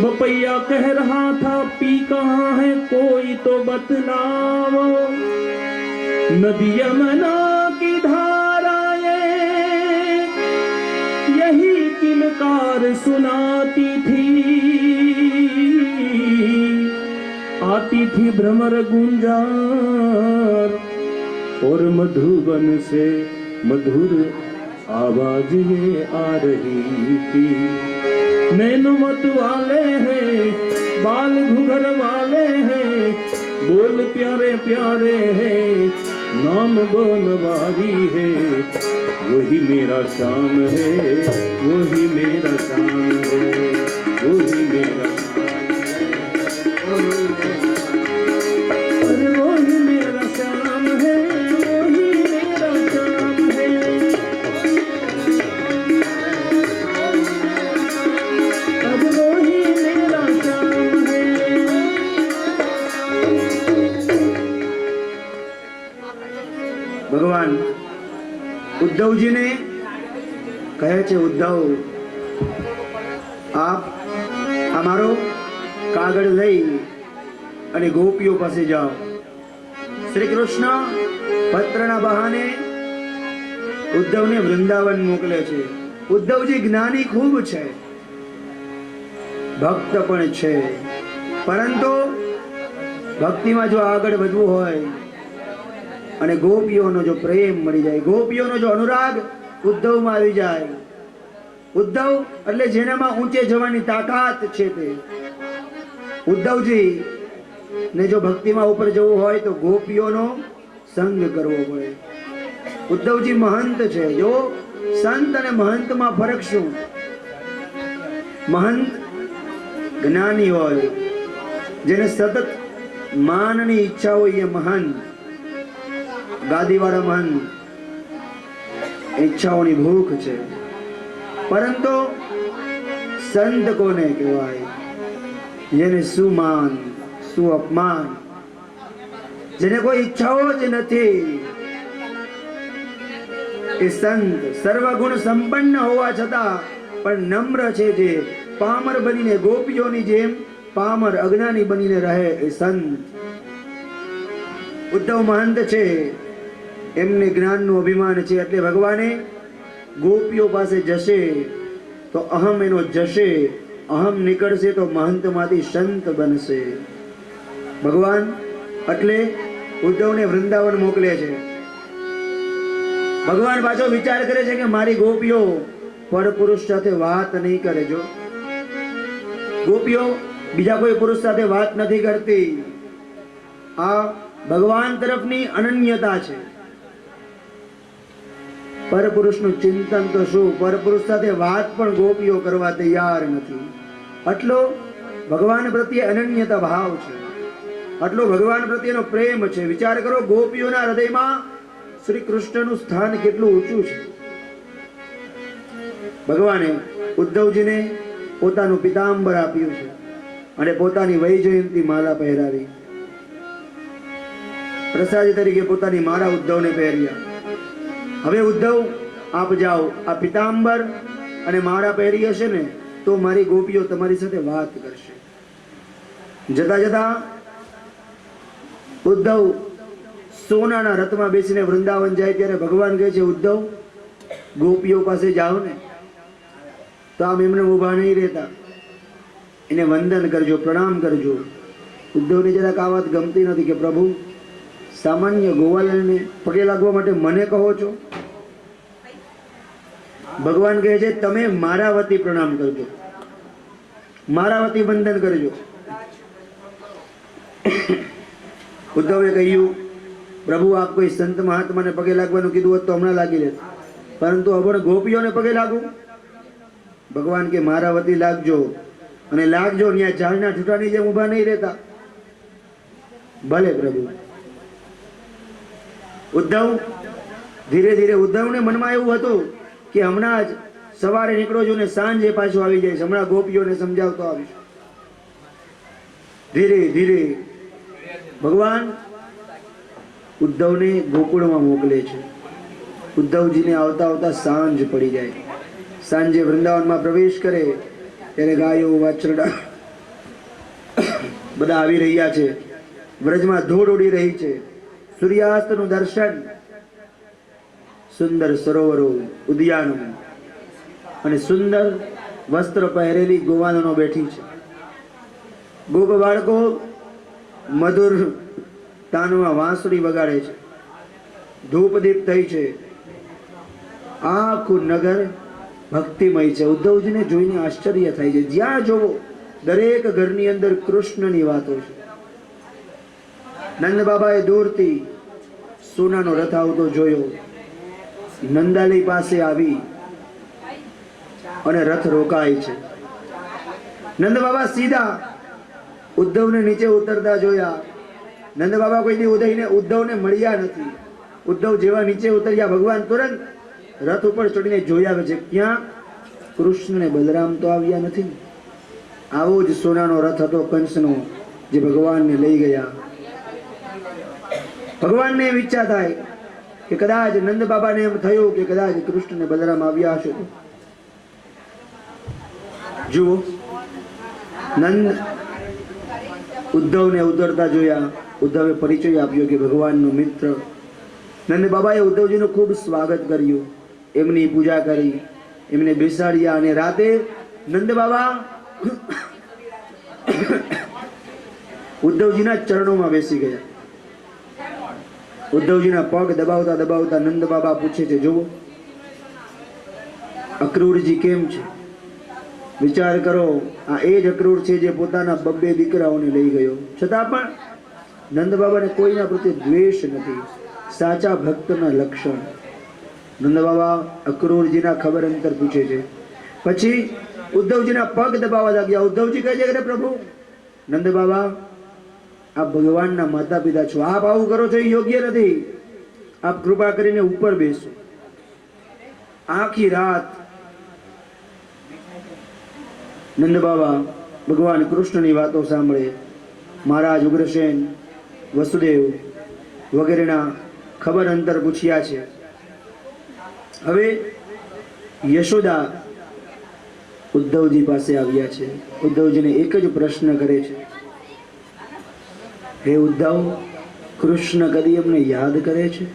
बपैया कह रहा था, पी कहाँ है कोई तो बतलाओ. नदी यमुना की धाराएं यही किलकार सुनाती थी, आती थी भ्रमर गुंजार, और मधुबन से मधुर आवाज ये आ रही थी. नैनो मत वाले हैं, बाल घुंघर वाले हैं, बोल प्यारे प्यारे हैं, नाम बनवारी है, वही मेरा श्याम है, वही मेरा श्याम है, वही मेरा अरे वही मेरा श्याम है, वही मेरा श्याम है. अब वही मेरा श्याम है, ભગવાન ઉદ્ધવજીને કહે છે, ઉદ્ધવ આપ અમારો કાગળ લઈ અને ગોપીઓ પાસે જાઓ. શ્રી કૃષ્ણ પત્રના બહાને ઉદ્ધવને વૃંદાવન મોકલે છે. ઉદ્ધવજી જ્ઞાની ખૂબ છે, ભક્ત પણ છે, પરંતુ ભક્તિમાં જો આગળ વધવું હોય અને ગોપીઓનો જો પ્રેમ મળી જાય, ગોપીઓનો જો અનુરાગ ઉદ્ધવમાં આવી જાય, ઉદ્ધવ એટલે જેનામાં ઊંચે જવાની તાકાત છે તે ઉદ્ધવજી ને જો ભક્તિમાં ઉપર જવું હોય તો ગોપીઓનો સંગ કરવો પડે. ઉદ્ધવજી મહંત છે. જો સંત અને મહંતમાં ફરક શું? મહંત જ્ઞાની હોય, જેને સતત માનની ઈચ્છા હોય એ મહંત. ગાદીવાળા મહંત ઈચ્છાઓની ભૂખ છે. પરંતુ સંત કોને કહેવાય? જેને સુમાન સુ અપમાન, જેને કોઈ ઈચ્છાઓ જ નથી. એ સંત સર્વગુણ સંપન્ન હોવા છતાં પણ નમ્ર છે, જે પામર બનીને ગોપીઓની જેમ પામર અજ્ઞાની બનીને રહે એ સંત. ઉદ્ધવ મહંત છે, એમને જ્ઞાનનું અભિમાન છે, એટલે ભગવાને ગોપીઓ પાસે જશે તો અહમ એનો જશે, અહમ નીકળશે તો મહંતમાંથી સંત બનશે. ભગવાન એટલે ઉદ્ધવને વૃંદાવન મોકલે છે. ભગવાન પાછો વિચાર કરે છે કે મારી ગોપીઓ પરપુરુષ સાથે વાત નહીં કરે. જો ગોપીઓ બીજા કોઈ પુરુષ સાથે વાત નથી કરતી, આ ભગવાન તરફની અનન્યતા છે. પરપુરુષનું ચિંતન તો શું, પરપુરુષ સાથે વાત પણ ગોપીઓ કરવા તૈયાર નથી. આટલો ભગવાન પ્રત્યે અનન્યતા ભાવ છે, આટલો ભગવાન પ્રત્યેનો પ્રેમ છે. વિચાર કરો, ગોપીઓના હૃદયમાં શ્રી કૃષ્ણનું સ્થાન કેટલું ઊંચું છે. ભગવાને ઉદ્ધવજીને પોતાનું પિતાંબર આપ્યું છે અને પોતાની વૈજયંતી માલા પહેરાવી. પ્રસાદી તરીકે પોતાની માળા ઉદ્ધવને પહેર્યા. હવે ઉદ્ધવ આપ જાઓ, આ પિતાંબર અને માળા પહેરી હશે ને તો મારી ગોપીઓ તમારી સાથે વાત કરશે. જતા જતા ઉદ્ધવ સોનાના રથમાં બેસીને વૃંદાવન જાય ત્યારે ભગવાન કહે છે, ઉદ્ધવ ગોપીઓ પાસે જાઓ ને તો આમ એમને ઊભા નહીં રહેતા, એને વંદન કરજો, પ્રણામ કરજો. ઉદ્ધવને જરાક આ વાત ગમતી નથી કે પ્રભુ સામાન્ય ગોવાલને પગે લાગવા માટે મને કહો છો. ભગવાન કહે છે, તમે મારા વતી પ્રણામ કરજો, મારા વતી વંદન કરજો. ઉદ્ધવે કહ્યું, પ્રભુ આપ કોઈ સંત મહાત્માને પગે લાગવાનું કીધું હોત તો હમણાં લાગી રહેત, પરંતુ અભણ ગોપીઓને પગે લાગુ. ભગવાન કે મારા વતી લાગજો, અને લાગજો ત્યાં ઝાડના ઠૂઠાની જેમ ઊભા નહીં રહેતા. ભલે પ્રભુ. ઉદ્ધવ ધીરે ધીરે, ઉદ્ધવને મનમાં એવું હતું કે હમણાં જ સવારે નીકળો છો ને સાંજે પાછો આવી જાય, હમણાં ગોપીઓને સમજાવતો આવીશ. ધીરે ધીરે ભગવાન ઉદ્ધવને ગોકુળમાં મોકલે છે. ઉદ્ધવજીને આવતા આવતા સાંજ પડી જાય. સાંજે વૃંદાવનમાં પ્રવેશ કરે ત્યારે ગાયો વાછરડા બધા આવી રહ્યા છે. વ્રજમાં ધૂળ ઉડી રહી છે. સૂર્યાસ્તનું દર્શન, સુંદર સરોવરો, ઉદ્યાનો અને સુંદર વસ્ત્ર પહેરેલી ગોવાળનો બેઠી છે. ગોપ બાળકો મધુર તાનમાં વાંસળી વગાડે છે. ધૂપદીપ થઈ છે. આખું નગર ભક્તિમય છે. ઉદ્ધવજીને જોઈને આશ્ચર્ય થાય છે. જ્યાં જોવો દરેક ઘરની અંદર કૃષ્ણની વાતો છે. નંદ બાબાએ દૂરથી સોનાનો રથ આવતો જોયો. નંદાલી પાસે આવી અને રથ રોકાય છે. નંદ બાબા સીધા ઉદ્ધવને નીચે ઉતરતા જોયા. નંદ બાબા કોઈ દી ઉદ્ધવને મળ્યા નથી. ઉદ્ધવ જેવા નીચે ઉતર્યા, ભગવાન તુરંત રથ ઉપર ચડીને જોયા આવે છે, ક્યાં કૃષ્ણ ને બલરામ તો આવ્યા નથી. આવો જ સોનાનો રથ હતો કંસનો, જે ભગવાનને લઈ ગયા. ભગવાનને એમ ઈચ્છા થાય કે કદાચ નંદ બાબાને એમ થયું કે કદાચ કૃષ્ણ ને બલરામ આવ્યા હશે તો. જુઓ, નંદ ઉદ્ધવને ઉતરતા જોયા. ઉદ્ધવે પરિચય આપ્યો કે ભગવાનનો મિત્ર. નંદ બાબાએ ઉદ્ધવજીનું ખૂબ સ્વાગત કર્યું, એમની પૂજા કરી, એમને બેસાડ્યા અને રાતે નંદ બાબા ઉદ્ધવજીના ચરણોમાં બેસી ગયા. ઉદ્ધવજીના પગ દબાવતા દબાવતા નંદ બાબા પૂછે છે, જુઓ અક્રૂરજી કેમ છે? વિચાર કરો, આ એ જ અક્રૂર છે જે પોતાના બબ્બે દીકરાઓને લઈ ગયો, છતાં પણ નંદ બાબાને કોઈના પ્રત્યે દ્વેષ નથી. સાચા ભક્તના લક્ષણ. નંદ બાબા અક્રૂરજીના ખબર અંતર પૂછે છે. પછી ઉદ્ધવજીના પગ દબાવવા લાગ્યા. ઉદ્ધવજી કહે છે કે પ્રભુ, નંદ બાબા આપ ભગવાનના માતા પિતા છો, આપ આવું કરો છો એ યોગ્ય નથી. આપ કૃપા કરીને ઉપર બેસો. આખી રાત નંદ બાબા ભગવાન કૃષ્ણની વાતો સાંભળે. મહારાજ ઉગ્રસેન, વસુદેવ વગેરેના ખબર અંતર પૂછ્યા છે. હવે યશોદા ઉદ્ધવજી પાસે આવ્યા છે. ઉદ્ધવજીને એક જ પ્રશ્ન કરે છે, હે ઉદ્ધવ, કૃષ્ણ કદી અમને યાદ કરે છે?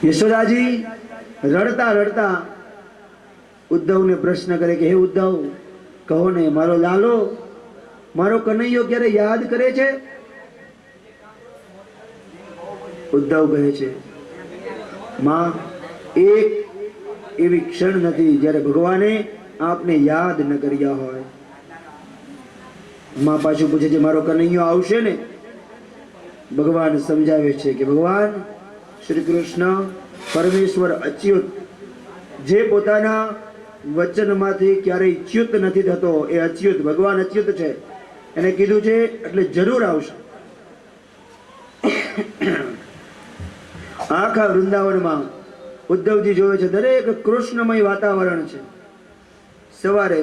યશોદાજી રડતા રડતા ઉદ્ધવને પ્રશ્ન કરે કે હે ઉદ્ધવ, કહો ને, મારો લાલો, મારો કનૈયો ક્યારે યાદ કરે છે? ઉદ્ધવ કહે છે, માં, એક એવી ક્ષણ નથી જ્યારે ભગવાને આપને યાદ ન કર્યા હોય. માં પાછું પૂછે છે, મારો કનૈયો આવશે ને? ભગવાન સમજાવે છે કે ભગવાન શ્રી કૃષ્ણ પરમેશ્વર અચ્યુત, જે પોતાના વચનમાંથી ક્યારેય ચ્યુત નથી થતો, એ અચ્યુત ભગવાન અચ્યુત છે. એને કીધું છે એટલે જરૂર આવશે. આખા વૃંદાવનમાં ઉદ્ધવજી જોવે છે દરેક કૃષ્ણમય વાતાવરણ છે. સવારે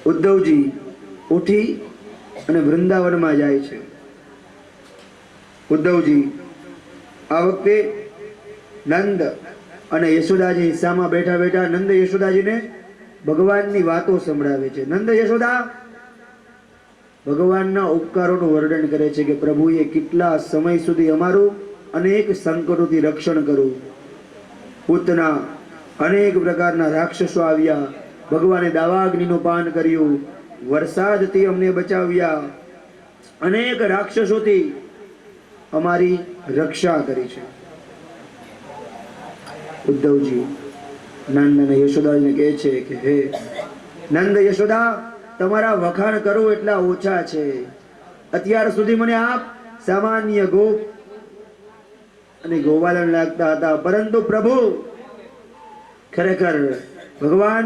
ઉદ્ધવજી ઉઠી અને વૃંદાવનમાં જાય છે. ઉદ્ધવજી આ વખતે નંદ અને યશોદાજી સામા બેઠા બેઠા નંદ યશોદાજીને ભગવાનની વાતો સંભળાવે છે. નંદ યશોદા ભગવાનના ઉપકારોનું વર્ણન કરે છે કે પ્રભુએ કેટલા સમય સુધી અમારું અનેક સંકટોથી રક્ષણ કર્યું. પૂતના અનેક પ્રકારના રાક્ષસો આવ્યા, ભગવાને દાવાગ્નિનું પાન કર્યું, વરસાદથી અમને બચાવ્યા, અનેક રાક્ષસોથી અમારી રક્ષા કરી છે. ઉદ્ધવજી નંદ અને યશોદાજીને કહે છે કે હે નંદ યશોદા, તમારા વખાણ કરું એટલા ઓછા છે. અત્યાર સુધી મને આપ સામાન્ય ગોપ અને ગોવાલન લાગતા હતા, પરંતુ પ્રભુ ખરેખર ભગવાન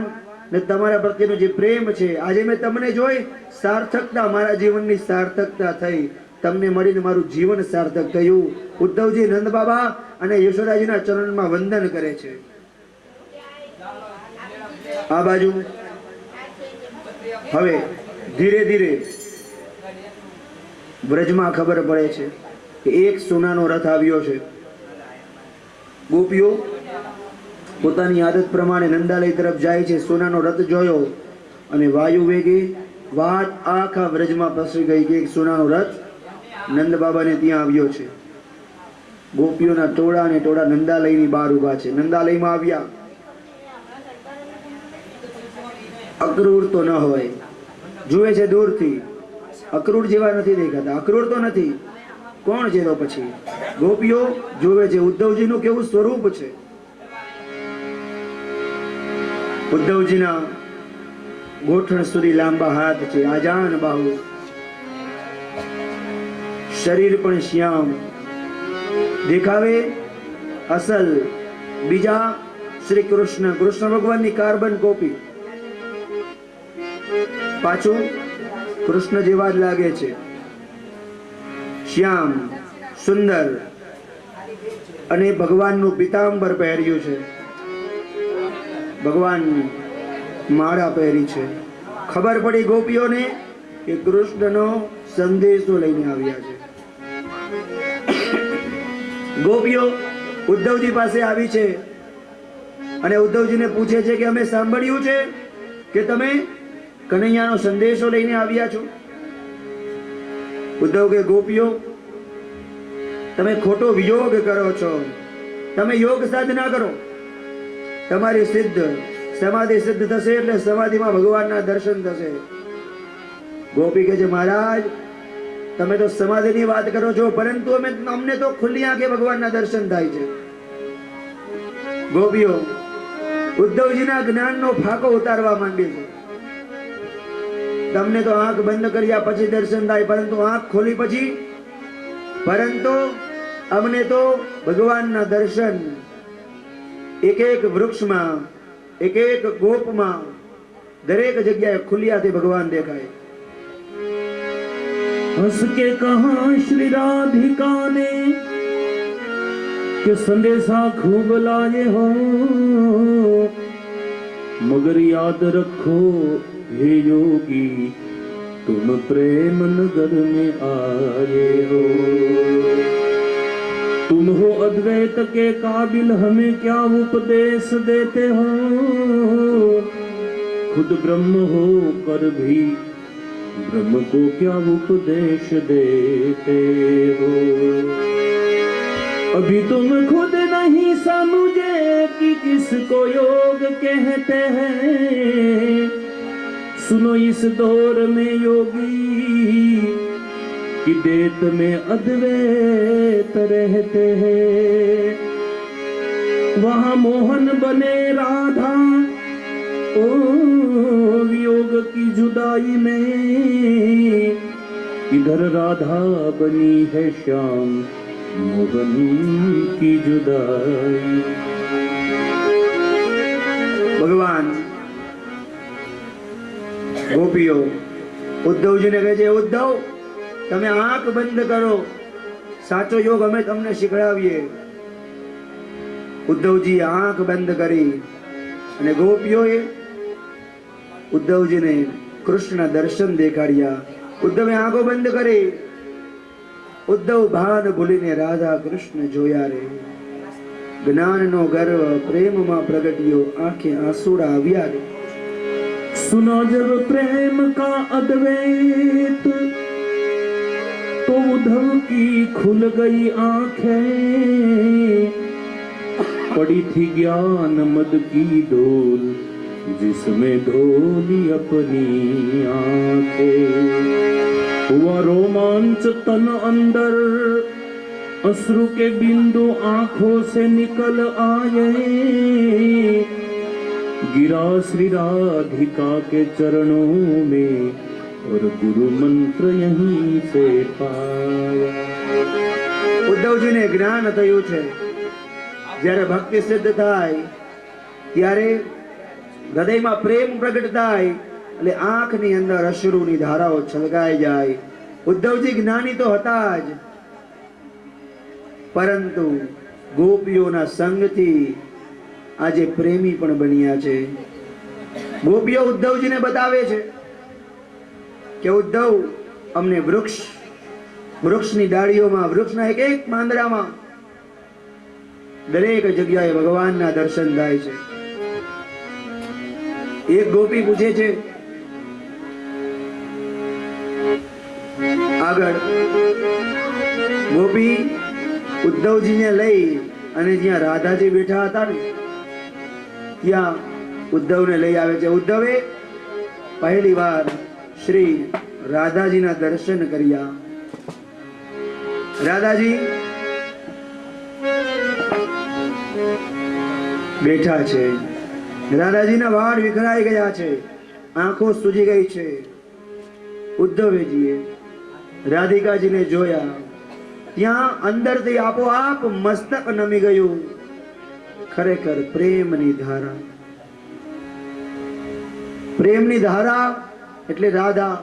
ને તમારા પ્રત્યેનો જે પ્રેમ છે, આજે મેં તમને જોઈ સાર્થકતા, મારા જીવનની સાર્થકતા થઈ. તમને મળીને મારું જીવન સાર્થક થયું. ઉદ્ધવજી નંદ બાબા અને યશોદાજીના ચરણમાં વંદન કરે છે. આ બાજુ હવે ધીરે ધીરે વ્રજમાં ખબર પડે છે કે એક સોનાનો રથ આવ્યો છે. ગોપીઓ પોતાની આદત પ્રમાણે નંદાલય તરફ જાય છે. સોનાનો રથ જોયો અને વાયુ વેગે વાત આખા વ્રજમાં પસરી ગઈ કે એક સોનાનો રથ નંદ બાબાને ત્યાં આવ્યો છે. ગોપીઓના ટોળા અને ટોળા નંદાલયની બહાર ઉભા છે. નંદાલયમાં આવ્યા. અક્રૂર તો ન હોય, જુએ છે દૂરથી, અક્રૂર જેવા નથી દેખાતા. અક્રૂર તો નથી, કોણ છે તો પછી? ગોપીઓ જોવે છે ઉદ્ધવજીનું કેવું સ્વરૂપ છે. ઉદ્ધવજીના ગોઠણ સુધી લાંબા હાથ છે, આજાન બાહુ, શરીર પણ શ્યામ, દેખાવે અસલ બીજા શ્રી કૃષ્ણ, કૃષ્ણ ભગવાનની કાર્બન કોપી. પાછું કૃષ્ણ જેવા જ લાગે છે, શ્યામ સુંદર, અને ભગવાનનું પીતાંબર પહેર્યું છે, ભગવાનની માળા પહેરી છે. ખબર પડી ગોપીઓને કે કૃષ્ણનો સંદેશો લઈને આવ્યા છે. ગોપીઓ ઉદ્ધવજી પાસે આવી છે અને ઉદ્ધવજીને પૂછે છે કે અમે સાંભળ્યું છે કે તમે કનૈયાનો સંદેશો લઈને આવ્યા છો. ઉદ્ધવ કે ગોપીઓ તમે ખોટો વિયોગ કરો છો, તમે યોગ સાધના કરો, તમારી સિદ્ધ સમાધિ સિદ્ધ થશે એટલે સમાધિમાં ભગવાનના દર્શન થશે. ગોપી કહે છે મહારાજ તમે તો સમાધિની વાત કરો છો પરંતુ અમને તો ખુલ્લી આંખે ભગવાનના દર્શન થાય છે. ગોપીઓ ઉદ્ધવજીના જ્ઞાનનો ફાંકો ઉતારવા માંડી છે. તમને તો આંખ બંધ કર્યા પછી દર્શન થાય પરંતુ આંખ ખોલી પછી, પરંતુ અમને તો ભગવાનના દર્શન એક એક વૃક્ષમાં, એક એક ગોપમાં, દરેક જગ્યાએ ખુલ્લિયાથી ભગવાન દેખાય. हंस के कहा श्री राधिका ने कि संदेशा खूब लाए हो, मगर याद रखो हे योगी तुम प्रेम नगर में आए हो. तुम हो अद्वैत के काबिल हमें क्या उपदेश देते हो, खुद ब्रह्म हो कर भी ब्रह्म को क्या उपदेश देते हो. अभी तुम खुद नहीं समझे कि किसको योग कहते हैं, सुनो इस दौर में योगी कि देत में अद्वैत रहते हैं. वहाँ मोहन बने राधा ओ वियोग की जुदाई में, इधर राधा बनी है श्याम मोहन की जुदाई. ભગવાન ગોપીઓ ઉદ્ધવજીને કહે છે ઉદ્ધવ તમે આંખ બંધ કરો, સાચો યોગ અમે તમને શીખડાવીએ. ઉદ્ધવજી આંખ બંધ કરી અને ગોપીઓએ ઉદ્ધવજીને કૃષ્ણ દર્શન દેખાડ્યા. ઉદ્ધવે આંખો બંધ કરી. ઉદ્ધવ ભાન ભૂલીને રાધા કૃષ્ણ જોયા રે. જ્ઞાનનો ગર્વ પ્રેમમાં પ્રગટ્યો, આંખે આંસુડા આવ્યા રે. सुना जब प्रेम का अद्वैत तो उद्धव की खुल गई आंखें, पड़ी थी ज्ञान मद की डोल जिसमें धोली अपनी आंखें. हुआ रोमांच तन अंदर अश्रु के बिंदु आंखों से निकल आए, गिरा श्री राधिका के चरणों में और गुरु मंत्र यहीं से पाया. ઉદ્ધવજીને જ્ઞાન થયું છે જ્યારે ભક્તિ સિદ્ધ થાય ત્યારે હૃદયમાં પ્રેમ પ્રગટ થાય એટલે આંખની અંદર અશ્રુની ધારાઓ છલકાઈ જાય. ઉદ્ધવજી જ્ઞાની તો હતા જ, પરંતુ ગોપીઓના સંગથી આજે પ્રેમી પણ બન્યા છે. ગોપીઓ ઉદ્ધવજીને બતાવે છે કે ઉદ્ધવ અમને વૃક્ષની ડાળીઓમાં, વૃક્ષના એક એક પાંદડામાં દરેક જગ્યાએ ભગવાનના દર્શન થાય છે. એક ગોપી પૂછે છે આગળ, ગોપી ઉદ્ધવજીને લઈ અને જ્યાં રાધાજી બેઠા હતા ને ત્યાં ઉદ્ધવને લઈ આવે છે. ઉદ્ધવે પહેલી વાર શ્રી રાધાજીના દર્શન કર્યા. રાધાજી બેઠા છે, રાધાજીના વાળ વિખરાઈ ગયા છે, આંખો સૂજી ગઈ છે. ઉદ્ધવજીએ રાધિકાજીને જોયા, ત્યાં અંદરથી આપોઆપ મસ્તક નમી ગયું. ખરેખર પ્રેમની ધારા, પ્રેમની ધારા એટલે રાધા,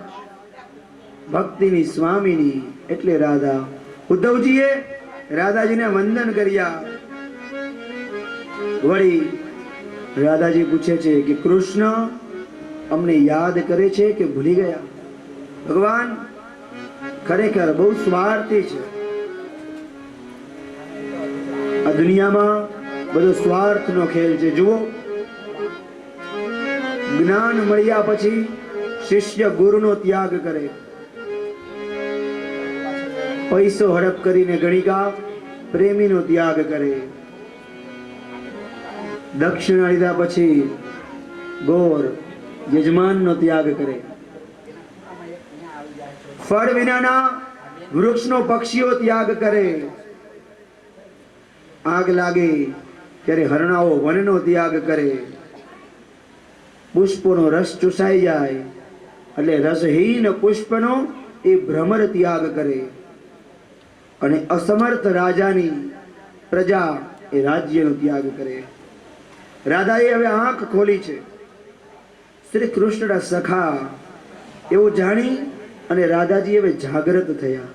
ભક્તિની સ્વામીની એટલે રાધા. ઉદ્ધવજીએ રાધાજીને વંદન કર્યા. વળી રાધાજી પૂછે છે કે કૃષ્ણ અમને યાદ કરે છે કે ભૂલી ગયા? ભગવાન ખરેખર બહુ સ્વાર્થી છે. આ દુનિયામાં બધો સ્વાર્થનો ખેલ છે. જુઓ, જ્ઞાન મળ્યા પછી શિષ્ય ગુરુનો ત્યાગ કરે, પૈસો હડપ કરીને ગણિકા પ્રેમીનો ત્યાગ કરે, દક્ષિણા લીધા પછી ગોર યજમાનનો ત્યાગ કરે, ફળ વિનાના વૃક્ષનો પક્ષીઓ ત્યાગ કરે, આગ લાગે ત્યારે હરણાઓ વનનો ત્યાગ કરે, પુષ્પોનો રસ ચૂસાઈ જાય એટલે રસહીન પુષ્પનો એ ભ્રમર ત્યાગ કરે, અને અસમર્થ રાજાની પ્રજા એ રાજ્યનો ત્યાગ કરે. રાધાએ હવે આંખ ખોલી છે. શ્રી કૃષ્ણના સખા એવું જાણી અને રાધાજી હવે જાગૃત થયા.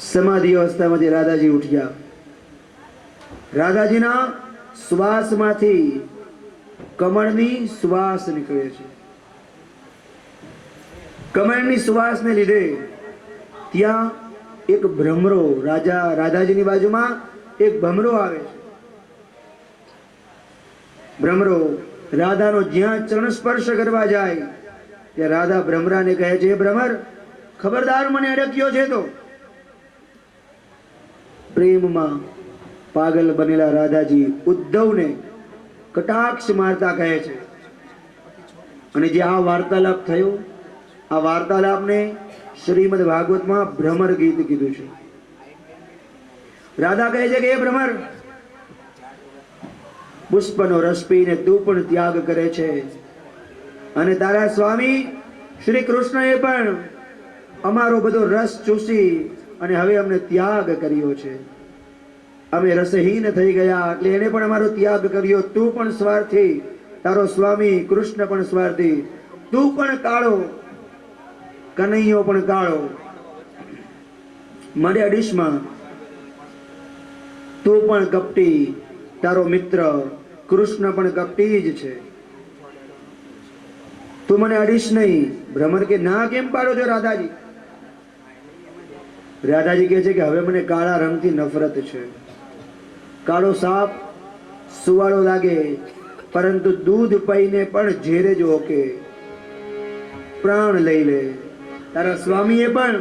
સમાધિ અવસ્થામાંથી રાધાજી ઉઠ્યા. રાધાજીના શ્વાસમાંથી કમળની શ્વાસ નીકળે છે. કમળની શ્વાસને લીધે ત્યાં એક ભ્રમરો, રાધાજીની બાજુમાં એક ભમરો આવે છે. ભ્રમરો રાધાનો જ્યાં ચરણ સ્પર્શ કરવા જાય ત્યાં રાધા ભ્રમરાને કહે છે, હે ભ્રમર, ખબરદાર મને અડક્યો છે. તો પ્રેમમાં પાગલ બનેલા રાધાજી ઉદ્ધવને કટાક્ષ મારતા કહે છે. અને જે આ વાર્તાલાપ થયો, આ વાર્તાલાપને શ્રીમદ ભાગવતમાં ભ્રમર ગીત કીધું છે. રાધા કહે છે કે હે ભ્રમર, પુષ્પનો રસ પીને તું પણ ત્યાગ કરે છે, અને તારા સ્વામી શ્રી કૃષ્ણએ પણ અમારો બધો રસ ચૂસી અને હવે અમને ત્યાગ કર્યો છે. અમે રસહીન થઈ ગયા એટલે એને પણ અમારો ત્યાગ કર્યો. તું પણ સ્વાર્થી, તારો સ્વામી કૃષ્ણ પણ સ્વાર્થી, તું પણ કાળો, કનૈયો પણ કાળો, મને અડીશમાં તું પણ કપટી, તારો મિત્ર કૃષ્ણ પણ કપટી જ છે. તું મને અડીશ નહીં. ભ્રમર કે ના કેમ પાડો છો રાધાજી? રાધાજી કહે છે કે હવે મને કાળા રંગથી નફરત છે. કાળો સાપ સુવાળો લાગે પરંતુ દૂધ પીને પણ ઝેરે જ ઓકે, પ્રાણ લઈ લે. તારા સ્વામીએ પણ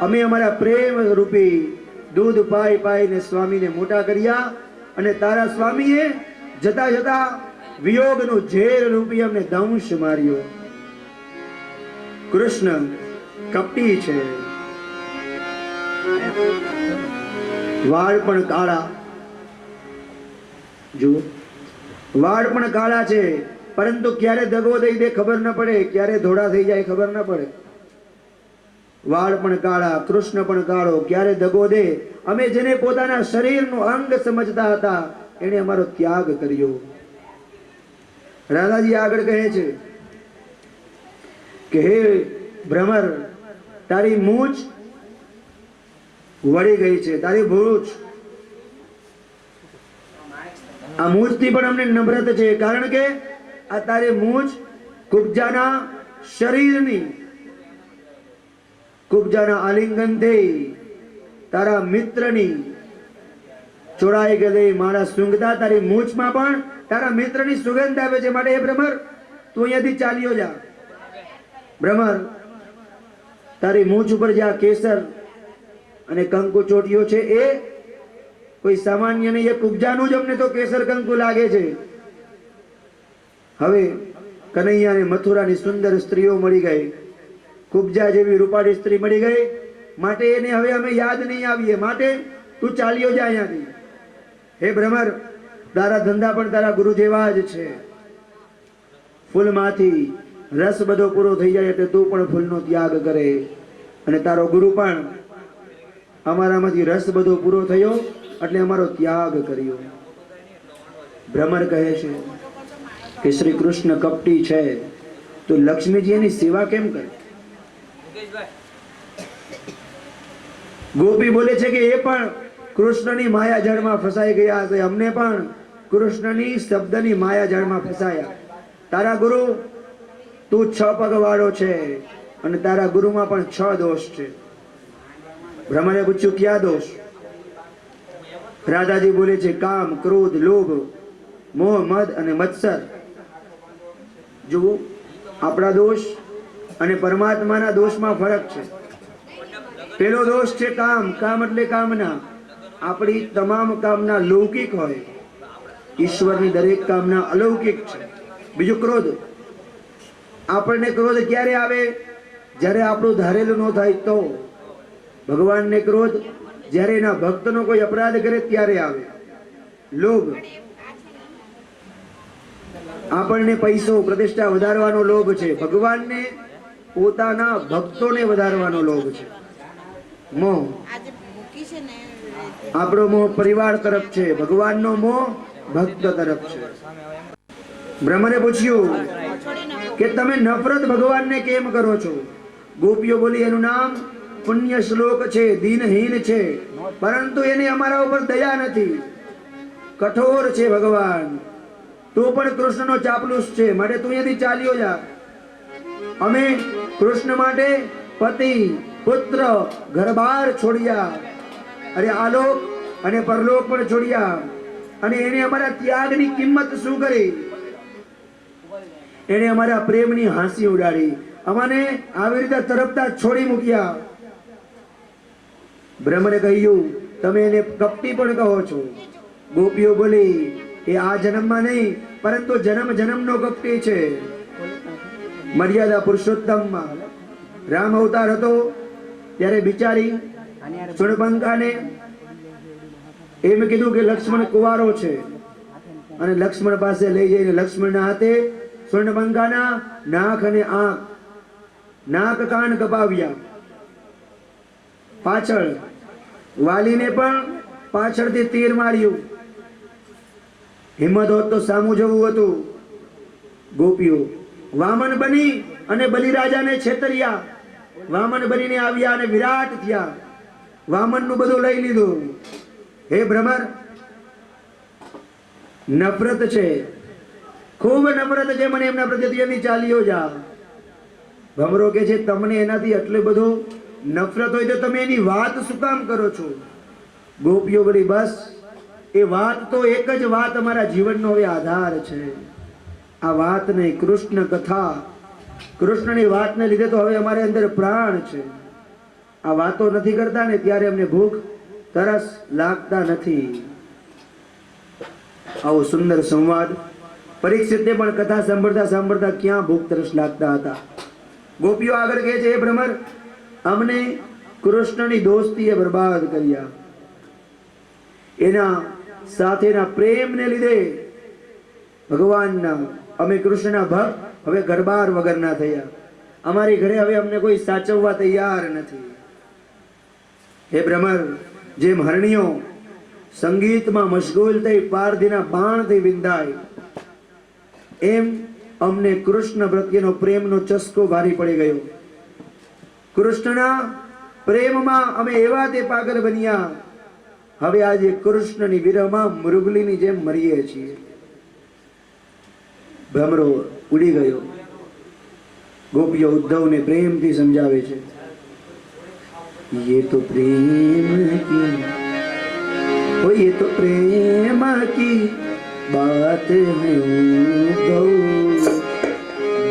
અમે અમારા પ્રેમ રૂપી દૂધ પાઈને સ્વામીને મોટા કર્યા, અને તારા સ્વામીએ જતા જતા વિયોગનું ઝેર રૂપી અમને દંશ માર્યો. કૃષ્ણ કપટી છે. વાળ પણ કાળા, જુઓ, વાળ પણ કાળા છે પરંતુ ક્યારે દગો દઈ દે ખબર ન પડે, ક્યારે ધોળા થઈ જાય ખબર ન પડે. વાળ પણ કાળા, કૃષ્ણ પણ કાળો, ક્યારે દગો દે. અમે જેને પોતાના શરીરનું અંગ સમજતા હતા એને અમારો ત્યાગ કર્યો. રાધાજી આગળ કહે છે કે હે ભ્રમર, તારી મૂછ વળી ગઈ છે, તારી ભૂછ, આ મૂછથી પણ અમને નમ્રત છે, કારણ કે આ તારી મૂછ કુબ્જાના શરીરની, કુબ્જાના આલિંગનથી તારા મિત્રની ચોરાઈ ગયેલી મારા સૂંઘતા તારી મૂછમાં પણ તારા મિત્રની સુગંધ આવે છે. માટે હે ભ્રમર, તું અહીંયાથી ચાલ્યો જા. ભ્રમર, તારી મૂછ ઉપર જે આ કેસર અને કંકુ ચોટીઓ છે એ કોઈ સામાન્ય નહીં, એ કુબ્જાનું જ અમને તો કેસર કંકુ લાગે છે. હવે કનૈયા અને મથુરાની સુંદર સ્ત્રીઓ મળી ગઈ, કુબ્જા જેવી રૂપાળી સ્ત્રી મળી ગઈ, માટે એને હવે અમે યાદ નહીં આવીએ. માટે તું ચાલ્યો જા અહીંયાથી. હે ભ્રમર, તારા ધંધા પણ તારા ગુરુ જેવા જ છે. ફૂલમાંથી રસ બધો પૂરો થઈ જાય એટલે તું પણ ફૂલનો ત્યાગ કરે, અને તારો ગુરુ પણ અમારામાંથી રસ બધો પૂરો થયો એટલે અમારો ત્યાગ કર્યો. ભ્રમર કહે છે કે શ્રી કૃષ્ણ કપટી છે તો લક્ષ્મીજી એની સેવા કેમ કરે? ગોપી બોલે છે કે એ પણ કૃષ્ણની માયા જાળમાં ફસાઈ ગયા હશે, અમને પણ કૃષ્ણની શબ્દની માયા જાળમાં ફસાયા. તારા ગુરુ, તું 6 પગ વાળો છે અને તારા ગુરુમાં પણ 6 દોષ છે. ભ્રમરે પૂછ્યું, ક્યાં દોષ? રાધાજી બોલે છે કામ, ક્રોધ, લોભ, મોહ, મદ અને મત્સર. જુઓ, આપણા દોષ અને પરમાત્માના દોષમાં ફરક છે. પેલો દોષ છે કામ. કામ એટલે કામના. આપણી તમામ કામના લૌકિક હોય, ઈશ્વરની દરેક કામના અલૌકિક છે. બીજું ક્રોધ. આપણને ક્રોધ ક્યારે આવે? જ્યારે આપણું ધારેલું ન થાય તો. ભગવાનને ક્રોધ જ્યારે એના ભક્તનો કોઈ અપરાધ કરે ત્યારે આવે. લોભ. આપણને પૈસો, પ્રતિષ્ઠા વધારવાનો લોભ છે. ભગવાનને પોતાના ભક્તોને વધારવાનો લોભ છે. મોહ. આપણો મોહ પરિવાર તરફ છે, ભગવાનનો મોહ ભક્ત તરફ છે. બ્રહ્મને પૂછ્યું કે તમે નફરત ભગવાનને કેમ કરો છો? ગોપીઓ બોલી એનું નામ પુણ્ય શ્લોક છે, દીનહીન છે, પરંતુ એને અમારા ઉપર દયા નથી. કઠોર છે ભગવાન, તો પણ કૃષ્ણનો ચાપલુસ છે, માટે તું અહીંયાથી ચાલ્યો જા. અમે કૃષ્ણ માટે પતિ, પુત્ર, ઘરબાર છોડ્યા, અરે આલોક અને પરલોક પણ છોડ્યા, અને એને અમારા ત્યાગની કિંમત શું કરી? એને અમારા પ્રેમની હાંસી ઉડાડી, અમને આવી રીતે તરફતા છોડી મૂક્યા. બ્રહ્મને કહ્યું તમે એને કપટી પણ કહો છો. ગોપીઓ બોલી એ આ જન્મમાં નહીં, પરંતુ જન્મ જન્મનો કપટી છે. મર્યાદા પુરુષોત્તમમાં રામ અવતાર હતો ત્યારે બિચારી સુણપંખાને એમ કીધું કે લક્ષ્મણ કુંવારો છે, અને લક્ષ્મણ પાસે લઈ જઈને લક્ષ્મણના હાથે સ્વર્ણપંખાના નાક અને આંખ, નાક કાન કપાવ્યા. પાછળ વાલીને પણ પાછળથી તીર માર્યું. હિંમત હોત તો સામું જવું હતું. ગોપીઓ વામન બની અને બલિરાજાને છેતર્યા. વામન બનીને આવ્યા અને વિરાટ થયા. વામનનું બધું લઈ લીધું. હે ભ્રમર, નફરત છે, ખૂબ નફરત છે મને એમના પ્રત્યે, ચાલ્યો જા. ભમરો કે છે તમને એનાથી એટલે બધું નફરત હોય તો તમે એની વાત શું કામ કરો છો? ગોપીઓ બોલી બસ એ વાત તો એક જ વાત અમારા જીવનનો હવે આધાર છે. આ વાત નહીં, કૃષ્ણ કથા, કૃષ્ણની વાતને લીધે તો હવે અમારે અંદર પ્રાણ છે. આ વાતો નથી કરતા ને ત્યારે અમને ભૂખ તરસ લાગતા નથી. આવો સુંદર સંવાદ. પરીક્ષિતને પણ કથા સાંભળતા સાંભળતા ક્યાં ભૂખ તરસ લાગતા હતા. ગોપીઓ આગળ કહે છે હે ભ્રમર, અમને કૃષ્ણની દોસ્તીએ બરબાદ કર્યા. એના સાથેના પ્રેમને લીધે ભગવાનના, અમે કૃષ્ણના ભક્ત હવે ઘરબાર વગરના થયા. અમારી ઘરે હવે અમને કોઈ સાચવવા તૈયાર નથી. હે ભ્રમર, જેમ હરણીઓ સંગીતમાં મશગુલ થઈ પારધીના બાણથી વિંધાય, એમ અમને કૃષ્ણ પ્રત્યેનો પ્રેમનો ચસ્કો ભારી પડી ગયો. કૃષ્ણના પ્રેમમાં અમે એવા તે પાગલ બન્યા, હવે આજે કૃષ્ણની વિરહમાં મૃગલીની જેમ મરીએ છીએ. ભ્રમરો ઉડી ગયો. ગોપીઓ ઉદ્ધવને પ્રેમથી સમજાવે છે, ये तो प्रेम की, ओ ये तो प्रेम की बात है उद्धव,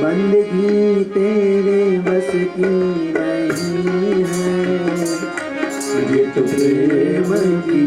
बंदगी तेरे बस की नहीं है, ये तो प्रेम की